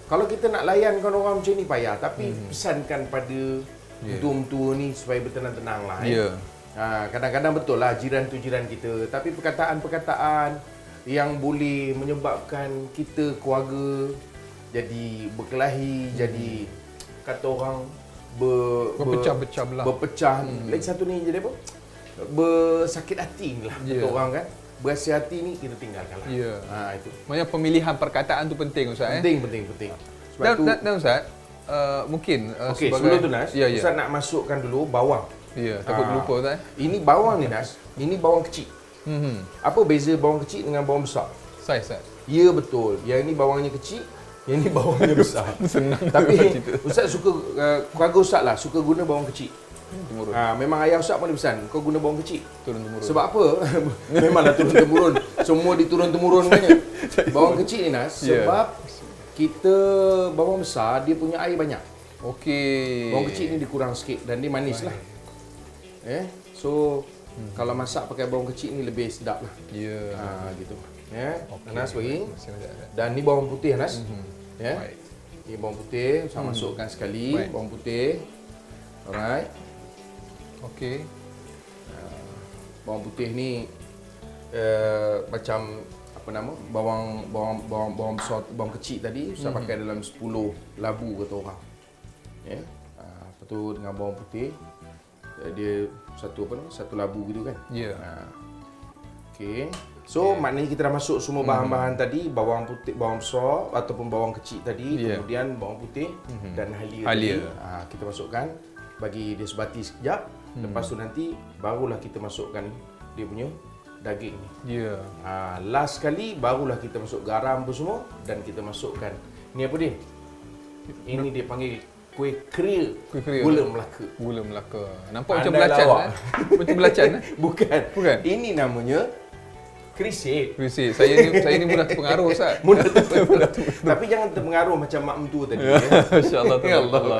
kalau kita nak layankan orang macam ni payah, tapi pesankan pada mentua-mentua ni supaya bertenang-tenang lah. Ya. Kadang-kadang betul lah jiran tu jiran kita, tapi perkataan-perkataan yang boleh menyebabkan kita keluarga jadi berkelahi, jadi kata orang Berpecah-pecah belah. berpecah. Lagi satu ni jadi apa? Bersakit hati ni lah kata orang kan. Berasa hati ni kita tinggalkan lah. Ya. Itu. Maksudnya pemilihan perkataan tu penting Ustaz. Penting. Sebab tu Dan Ustaz, mungkin okey, sebagai sebelum tu Nas, ya. Ustaz nak masukkan dulu bawang. Ya, takut lupa Ustaz. Ini bawang ni Nas, ini bawang kecil. Apa beza bawang kecil dengan bawang besar? Saiz Ustaz. Ya betul. Yang ini bawangnya kecil, yang ini bawangnya besar. Senang. Tapi Ustaz suka keluarga Ustaz lah suka guna bawang kecil. Temurun. Memang ayah Ustaz pun dia pesan kau guna bawang kecil. Turun-temurun. Sebab apa? Memanglah turun-temurun. Semua diturun-temurun kan. Bawang kecil ni Nas, sebab kita bawang besar dia punya air banyak. Okey. Bawang kecil ni dia kurang sikit dan dia manis lah. So kalau masak pakai bawang kecil ni lebih sedap lah. Ya. Gitu. Anas bagi. Masih ada. Dan ni bawang putih Anas. Baik. Ni bawang putih, saya masukkan sekali. Baik. Bawang putih. Alright. Okey. Bawang putih ni macam apa nama? Bawang besar, bawang kecil tadi saya pakai dalam 10 labu kata orang. Lepas tu dengan bawang putih dia satu labu gitu kan. Ya. Okey. So maknanya kita dah masuk semua bahan-bahan tadi, bawang putih, bawang besar ataupun bawang kecil tadi, kemudian bawang putih dan halia tadi. Kita masukkan, bagi dia sebati sekejap. Lepas tu nanti barulah kita masukkan dia punya daging ni. Ya. Last sekali barulah kita masuk garam tu semua dan kita masukkan. Ni apa dia? Ini dia panggil kuih keria. Kuih keria. Gula Melaka. Gula Melaka. Nampak macam Andai belacan lawak. Macam belacan Bukan. Bukan? Ini namanya krisip. Krisip. Saya ni mudah terpengaruh Ustaz. Mudah terpengaruh. Tapi jangan terpengaruh macam mak mentua tadi. Masya-Allah. Allah.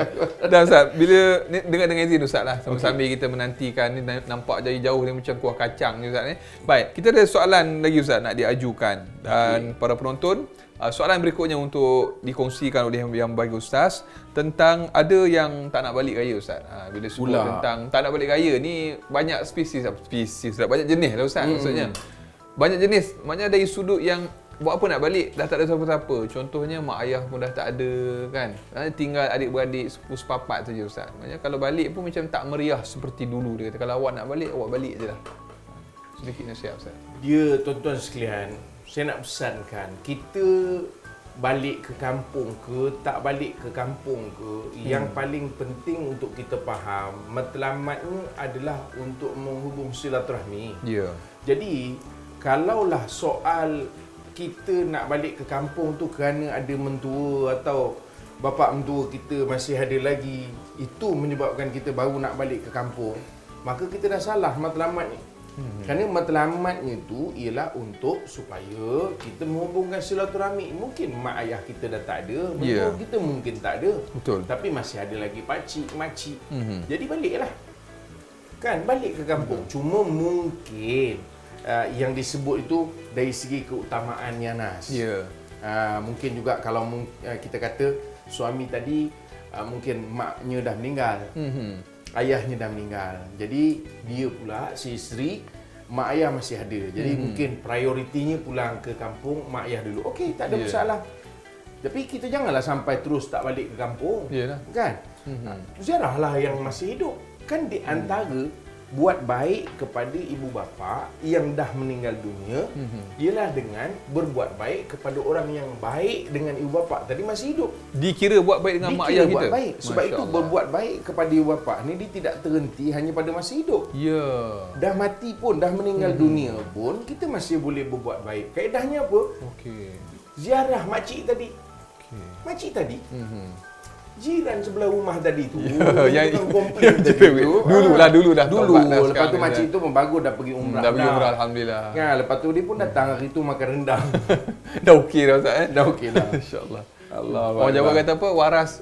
Dan Ustaz, bila ni dengan izin Ustaz lah, sambil kita menantikan ni nampak jadi jauh ni macam kuah kacang ni Ustaz ni. Baik, kita ada soalan lagi Ustaz nak diajukan dan para penonton, soalan berikutnya untuk dikongsikan oleh yang bagi Ustaz tentang ada yang tak nak balik raya Ustaz. Bila sebut tentang tak nak balik raya ni banyak spesies, banyak jenis lah Ustaz maksudnya. banyak jenis. Maknanya dari sudut yang buat apa nak balik, dah tak ada siapa-siapa. Contohnya mak ayah pun dah tak ada kan. Tinggal adik-beradik, sepupu sepapat saja Ustaz. Maknanya kalau balik pun macam tak meriah seperti dulu. Dia kata kalau awak nak balik, awak balik je lah. Sedikit nasihat Ustaz. Dia tuan-tuan sekalian, saya nak pesankan, kita balik ke kampung ke, tak balik ke kampung ke, yang paling penting untuk kita faham, matlamatnya adalah untuk menghubung silaturahmi. Ya. Jadi, kalaulah soal kita nak balik ke kampung tu kerana ada mentua atau bapa mentua kita masih ada lagi, itu menyebabkan kita baru nak balik ke kampung, maka kita dah salah matlamat ni. Kerana matlamatnya tu ialah untuk supaya kita menghubungkan silaturahmi. Mungkin mak ayah kita dah tak ada, mentua kita mungkin tak ada. Betul. Tapi masih ada lagi pakcik, makcik. Jadi baliklah. Kan, balik ke kampung. Cuma mungkin yang disebut itu dari segi keutamaannya, Nas. Ya. Mungkin juga kalau kita kata suami tadi mungkin maknya dah meninggal, ayahnya dah meninggal. Jadi dia pula, si isteri, mak ayah masih ada. Jadi mungkin prioritinya pulang ke kampung, mak ayah dulu. Okey, tak ada masalah. Tapi kita janganlah sampai terus tak balik ke kampung. Yalah. Kan? Ziarahlah yang masih hidup. Kan di antara buat baik kepada ibu bapa yang dah meninggal dunia ialah dengan berbuat baik kepada orang yang baik dengan ibu bapa tadi masih hidup. Dikira buat baik dengan mak ayah kita. Buat baik. Sebab itu berbuat baik kepada ibu bapa ni dia tidak terhenti hanya pada masa hidup. Ya. Dah mati pun, dah meninggal dunia pun kita masih boleh berbuat baik. Kaedahnya apa? Okey. Ziarah makcik tadi. Okey. Makcik tadi. Jiran sebelah rumah tadi tu, yang komplain tadi tu. Dulu dah Dulu, taubat dah. lepas tu makcik tu membagus dah pergi umrah. Dah pergi umrah, alhamdulillah. Ya, lepas tu dia pun datang hari tu makan rendang. Dah okey dah Ustaz Dah okey lah. Insya-Allah. Allah. Orang Jawa kata apa?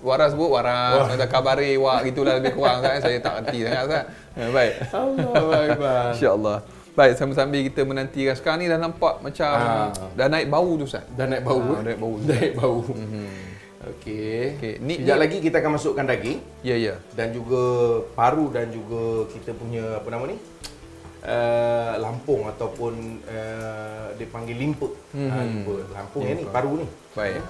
Waras bu, waras. Ada kabari wak gitulah lebih kurang Ustaz. Saya tak erti sangat Ustaz. Baik. Allah. Insya-Allah. Baik, sambil-sambil kita menantikan. Sekarang ni dah nampak macam dah naik bau tu Ustaz. Dah naik bau. Naik bau. Naik bau. Okey. Sekejap lagi kita akan masukkan daging. Ya, ya. Dan juga paru dan juga kita punya apa nama ni? Lampung ataupun dia panggil limpa. Lampung yang ni, paru ni. Baik.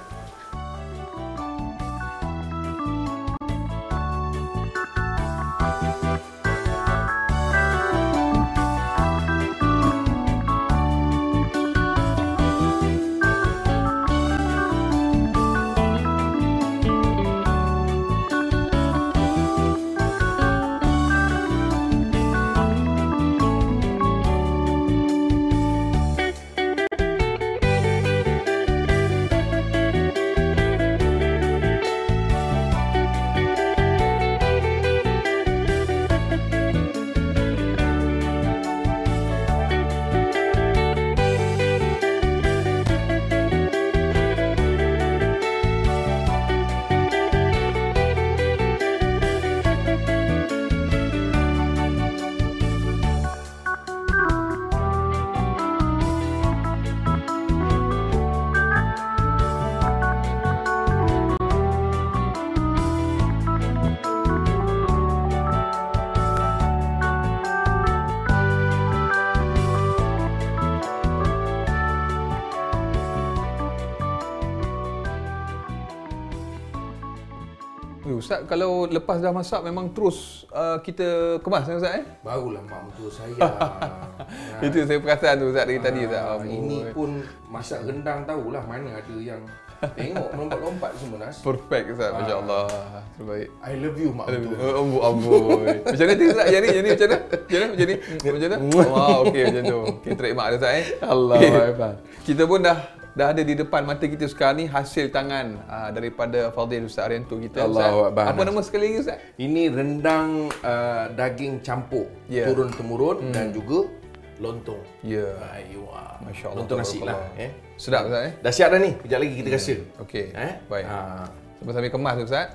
Ustaz, kalau lepas dah masak memang terus kita kemas kan Ustaz? Barulah mak mentua saya. Itu saya perasan tu Ustaz dari tadi Ustaz. Ini pun masak rendang tahulah mana ada yang tengok melompat-lompat semua Nas. Perfect Ustaz, masya-Allah. Terbaik. I love you mak mentua. Amboi. Macam mana tu Ustaz? Jadi macam mana? Macam ni? Macam mana? Wah, okey macam tu. Okey, trademark dah Ustaz Allahu akbar. Kita pun dah ada di depan mata kita sekarang ni hasil tangan daripada Fadil Ustaz Arianto kita. Allahu akbar. Apa nama sekali lagi Ustaz? Ini rendang daging campur turun-temurun dan juga lontong. Ya. Ayuh. Masya-Allah. Lontong nasi lah. Sedap Ustaz Dah siap dah ni. Kejap lagi kita rasa. Okey. Baik. Sambil kemas tu Ustaz.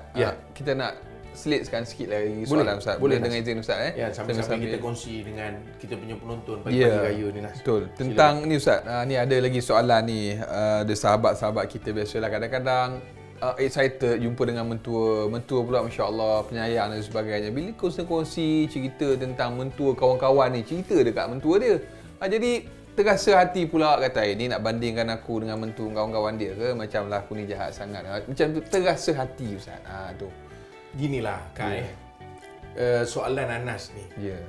Kita nak selitkan sikit lagi soalan Ustaz. Boleh dengan izin Ustaz Ya, sambil-sambil kita kongsi dengan kita punya penonton pagi raya ni Nas. Betul. Tentang ni Ustaz, ni ada lagi soalan ni ada sahabat-sahabat kita biasalah kadang-kadang excited jumpa dengan mentua pula masya-Allah penyayang dan sebagainya. Bila kongsi cerita tentang mentua kawan-kawan ni, cerita dekat mentua dia. Jadi terasa hati pula kata ni nak bandingkan aku dengan mentu kawan-kawan dia ke, macam lah aku ni jahat sangat. Macam tu terasa hati Ustaz. Tu. Ginilah Kai. Soalan Anas ni. Ya.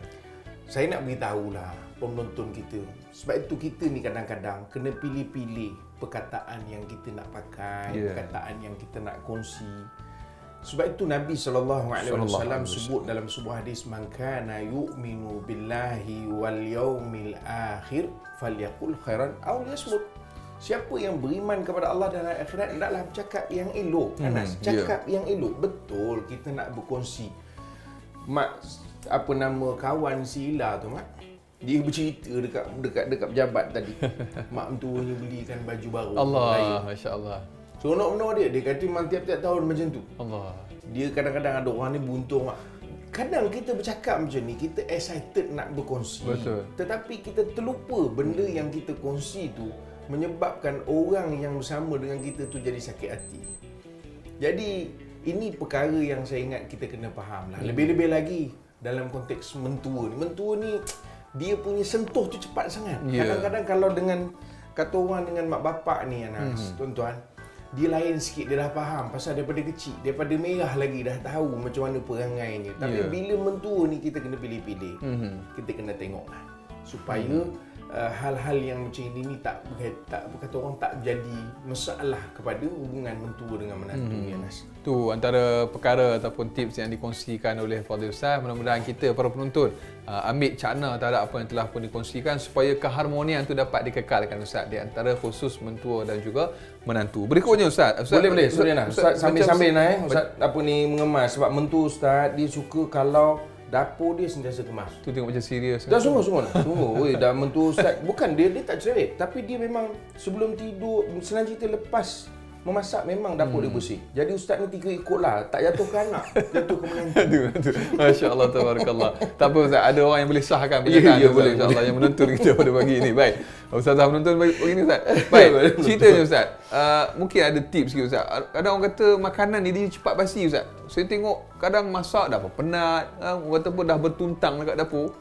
Saya nak beritahulah penonton kita. Sebab itu kita ni kadang-kadang kena pilih-pilih perkataan yang kita nak pakai, perkataan yang kita nak kongsi. Sebab itu Nabi SAW sebut dalam sebuah hadis, man kana yu'minu billahi wal yaumil akhir falyaqul khairan aw liyasmut. Siapa yang beriman kepada Allah dan akhirat hendaklah bercakap yang elok. Anas, cakap yang elok. Betul, kita nak berkongsi. Mak, apa nama kawan si Ila tu, Mak? Dia bercerita dekat pejabat tadi. Mak mentuanya belikan baju baru. Allah, masya-Allah. Seronok-seronok dia kata memang tiap-tiap tahun macam tu. Allah. Dia kadang-kadang ada orang ni buntung, Mak. Kadang kita bercakap macam ni, kita excited nak berkongsi. Betul. Tetapi kita terlupa benda yang kita kongsi tu menyebabkan orang yang bersama dengan kita tu jadi sakit hati. Jadi ini perkara yang saya ingat kita kena faham lah. Lebih-lebih lagi dalam konteks mentua ni. Mentua ni dia punya sentuh tu cepat sangat. Kadang-kadang kalau dengan kata orang dengan mak bapak ni Anas, tuan-tuan, dia lain sikit, dia dah faham pasal daripada kecil, daripada merah lagi dah tahu macam mana perangainya. Tapi bila mentua ni kita kena pilih-pilih. Kita kena tengok lah supaya hal-hal yang macam ini tak kata orang tak jadi masalah kepada hubungan mentua dengan menantu ni Anas. Tu antara perkara ataupun tips yang dikongsikan oleh Fadil Ustaz. Mudah-mudahan kita para penonton ambil cakna terhadap apa yang telah pun dikongsikan supaya keharmonian tu dapat dikekalkan Ustaz di antara khusus mentua dan juga menantu. Berikutnya Ustaz. Boleh. Sorry Anas. Ustaz sambil-sambil Ustaz apa ni mengemas sebab mentua Ustaz dia suka kalau dapur dia sentiasa kemas. Tu tengok macam serius. Dah semua. Oi, dah mentua Ustaz. Bukan dia tak cerewet, tapi dia memang sebelum tidur senang cerita lepas memasak memang dapur dia bersih. Jadi Ustaz ni 3 ekor lah, tak jatuh ke anak, jatuh ke menantu. Masya-Allah, tabarakallah. Tak apa Ustaz, ada orang yang boleh sahkan pernyataan boleh insya-Allah yang menonton kita pada pagi ini. Baik. Ustazah menonton begini Ustaz. Baik, ceritanya Ustaz. Mungkin ada tips sikit Ustaz. Kadang orang kata makanan ni dia cepat basi Ustaz. Saya tengok kadang masak dah penat, orang kata pun dah bertuntang dekat dapur.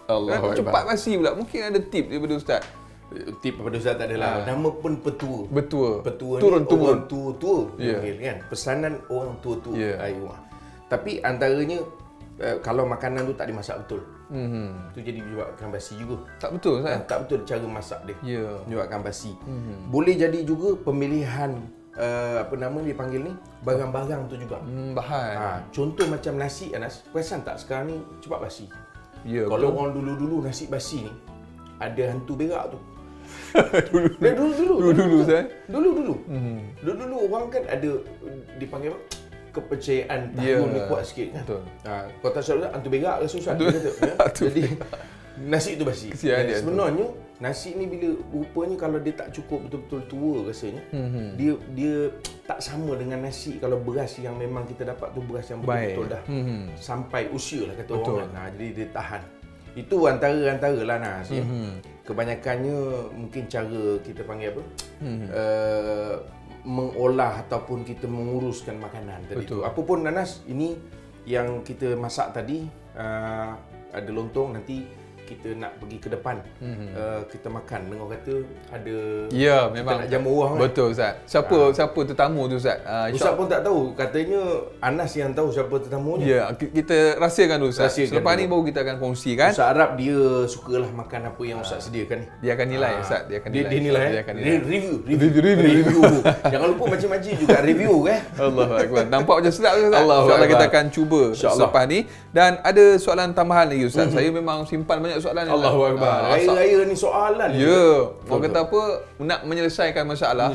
Cepat basi pula. Mungkin ada tips daripada Ustaz. Tip daripada Ustaz tak adalah. Nama pun petua. Petua turun ni orang tua-tua. Kan? Pesanan orang tua-tua. Tapi antaranya kalau makanan tu tak dimasak betul. Tu jadi menyebabkan basi juga. Tak betul Ustaz? Tak betul cara masak dia. Menyebabkan basi. Boleh jadi juga pemilihan apa nama dipanggil ni, barang-barang tu juga. Bahan. Contoh macam nasi Anas. Perasan tak sekarang ni cepat basi. Kalau orang dulu-dulu nasi basi ni ada hantu berak tu. Dulu Ustaz. Dulu orang kan ada dipanggil apa? Kepercayaan tahun ni kuat sikit kan. Kau tak salah hantu berak ke susah dia kata. Jadi nasi tu basi. Sebenarnya nasi ni bila rupanya kalau dia tak cukup betul-betul tua rasanya, dia tak sama dengan nasi kalau beras yang memang kita dapat tu beras yang betul-betul dah sampai usia lah kata orang. Jadi dia tahan. Itu antara lah Nas. Kebanyakannya mungkin cara kita panggil apa? Mengolah ataupun kita menguruskan makanan tadi tu. Apapun Nanas, ini yang kita masak tadi ada lontong, nanti kita nak pergi ke depan kita makan. Dengar kata ada memang nak jamu orang. Betul Ustaz. Siapa tetamu tu Ustaz? Ustaz pun tak tahu. Katanya Anas yang tahu siapa tetamunya. Kita rahsiakan dulu Ustaz. Selepas ni baru kita akan kongsikan. Ustaz harap dia sukalah makan apa yang Ustaz sediakan ni. Dia akan nilai Ustaz. Dia akan nilai. Review. Jangan lupa macam-macam juga review Allahu akbar. Nampak macam sedap Ustaz. InsyaAllah kita akan cuba selepas ni. Dan ada soalan tambahan lagi Ustaz. Saya memang simpan banyak soalan ni. Allahu akbar. Raya-raya ni soalan. Orang kata apa? Nak menyelesaikan masalah,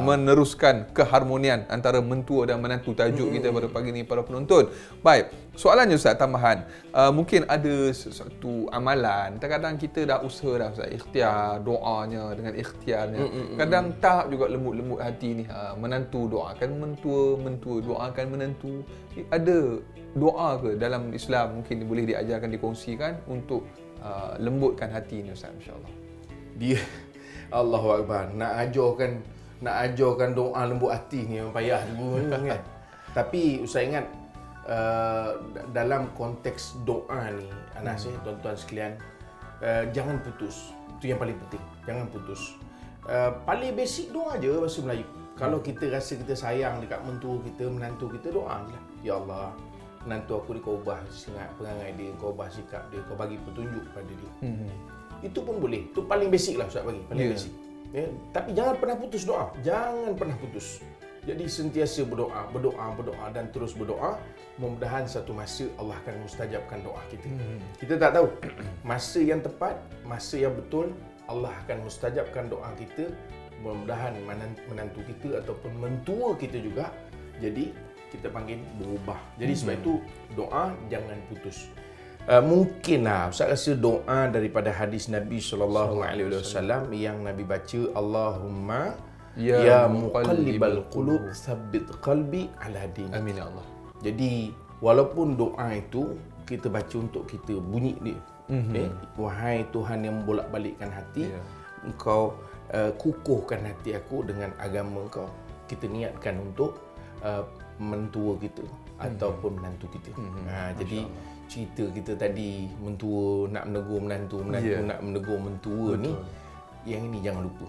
meneruskan keharmonian antara mentua dan menantu. Tajuk kita pada pagi ni para penonton. Baik, soalannya Ustaz tambahan. Mungkin ada sesuatu amalan. Kadang-kadang kita dah usaha dah Ustaz, ikhtiar doanya dengan ikhtiarnya. Kadang tahap juga lembut-lembut hati ni. Menantu doakan mentua, mentua doakan menantu. Ada doa ke dalam Islam mungkin boleh diajarkan, dikongsikan untuk lembutkan hati ni Ustaz, insya-Allah. Dia Allahu akbar, nak ajarkan doa lembut hati ni memang payah juga kan. Tapi Ustaz ingat dalam konteks doa ni Anas tuan-tuan sekalian, jangan putus. Itu yang paling penting. Jangan putus. Paling basic doa je bahasa Melayu. Kalau kita rasa kita sayang dekat mentua kita, menantu kita, doa je lah. Ya Allah, menantu aku ni kau ubah sangat perangai dia, kau ubah sikap dia, kau bagi petunjuk pada dia. Itu pun boleh. Itu paling basic lah Ustaz bagi. Paling basic. Ya, tapi jangan pernah putus doa. Jangan pernah putus. Jadi sentiasa berdoa dan terus berdoa. Mudah-mudahan satu masa Allah akan mustajabkan doa kita. Kita tak tahu masa yang tepat, masa yang betul Allah akan mustajabkan doa kita. Mudah-mudahan menantu kita ataupun mentua kita juga jadi kita panggil berubah. Jadi sebab itu doa jangan putus. Mungkinlah Ustaz rasa doa daripada hadis Nabi SAW yang Nabi baca, Allahumma ya muqallibal qulub tsabbit qalbi ala dinik. Amin ya Allah. Jadi walaupun doa itu kita baca untuk kita bunyi dia. Wahai Tuhan yang membolak-balikkan hati, Engkau kukuhkan hati aku dengan agama Engkau. Kita niatkan untuk mentua kita ataupun menantu kita. Jadi cerita kita tadi mentua nak menegur menantu, nak menegur mentua ni, yang ini jangan lupa.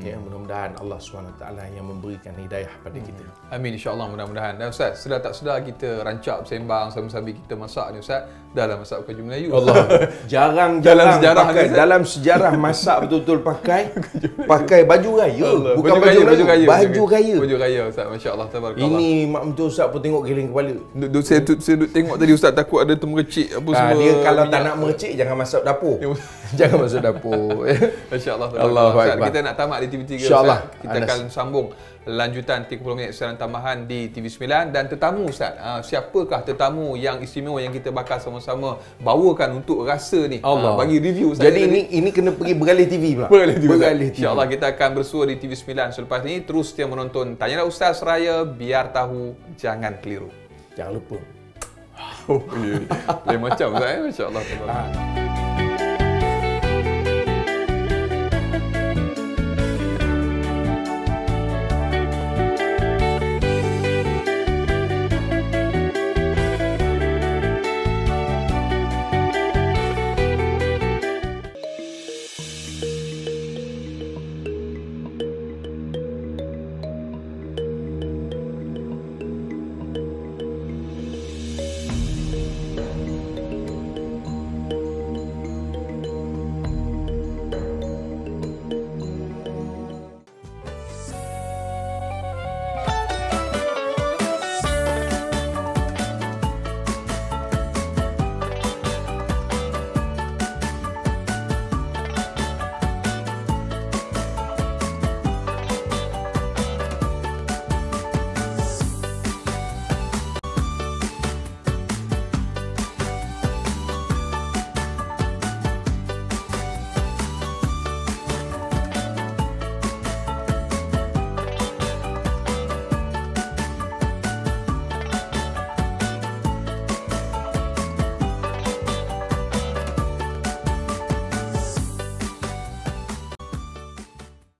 Ya, mudah-mudahan Allah SWT yang memberikan hidayah pada kita. Amin, insya-Allah, mudah-mudahan. Dan Ustaz, sedar tak sedar kita rancak bersembang sambil-sambil kita masak ni Ustaz, dalam masak baju Melayu. Allah. Jarang pakai dalam sejarah masak betul-betul pakai baju raya. Bukan baju raya. Baju raya Ustaz, masya-Allah, tabarakallah. Ini mak mentua Ustaz pun tengok geleng kepala. Saya duk tengok tadi Ustaz, takut ada termercik apa semua. Dia kalau tak nak mercik jangan masuk dapur. Jangan masuk dapur. Masya-Allah. Allahu Akbar. Kita nak tamat di TV3 InsyaAllah. Ustaz. Kita akan sambung lanjutan 30 minit siaran tambahan di TV9 dan tetamu Ustaz. Siapakah tetamu yang istimewa yang kita bakal sama-sama bawakan untuk rasa ni? Bagi review Ustaz. Jadi ini kena pergi beralih TV pula. Beralih TV. InsyaAllah kita akan bersua di TV9 selepas ni. Terus setia menonton Tanyalah Ustaz Raya, biar tahu jangan keliru. Jangan lupa. Lain macam Ustaz, masya-Allah.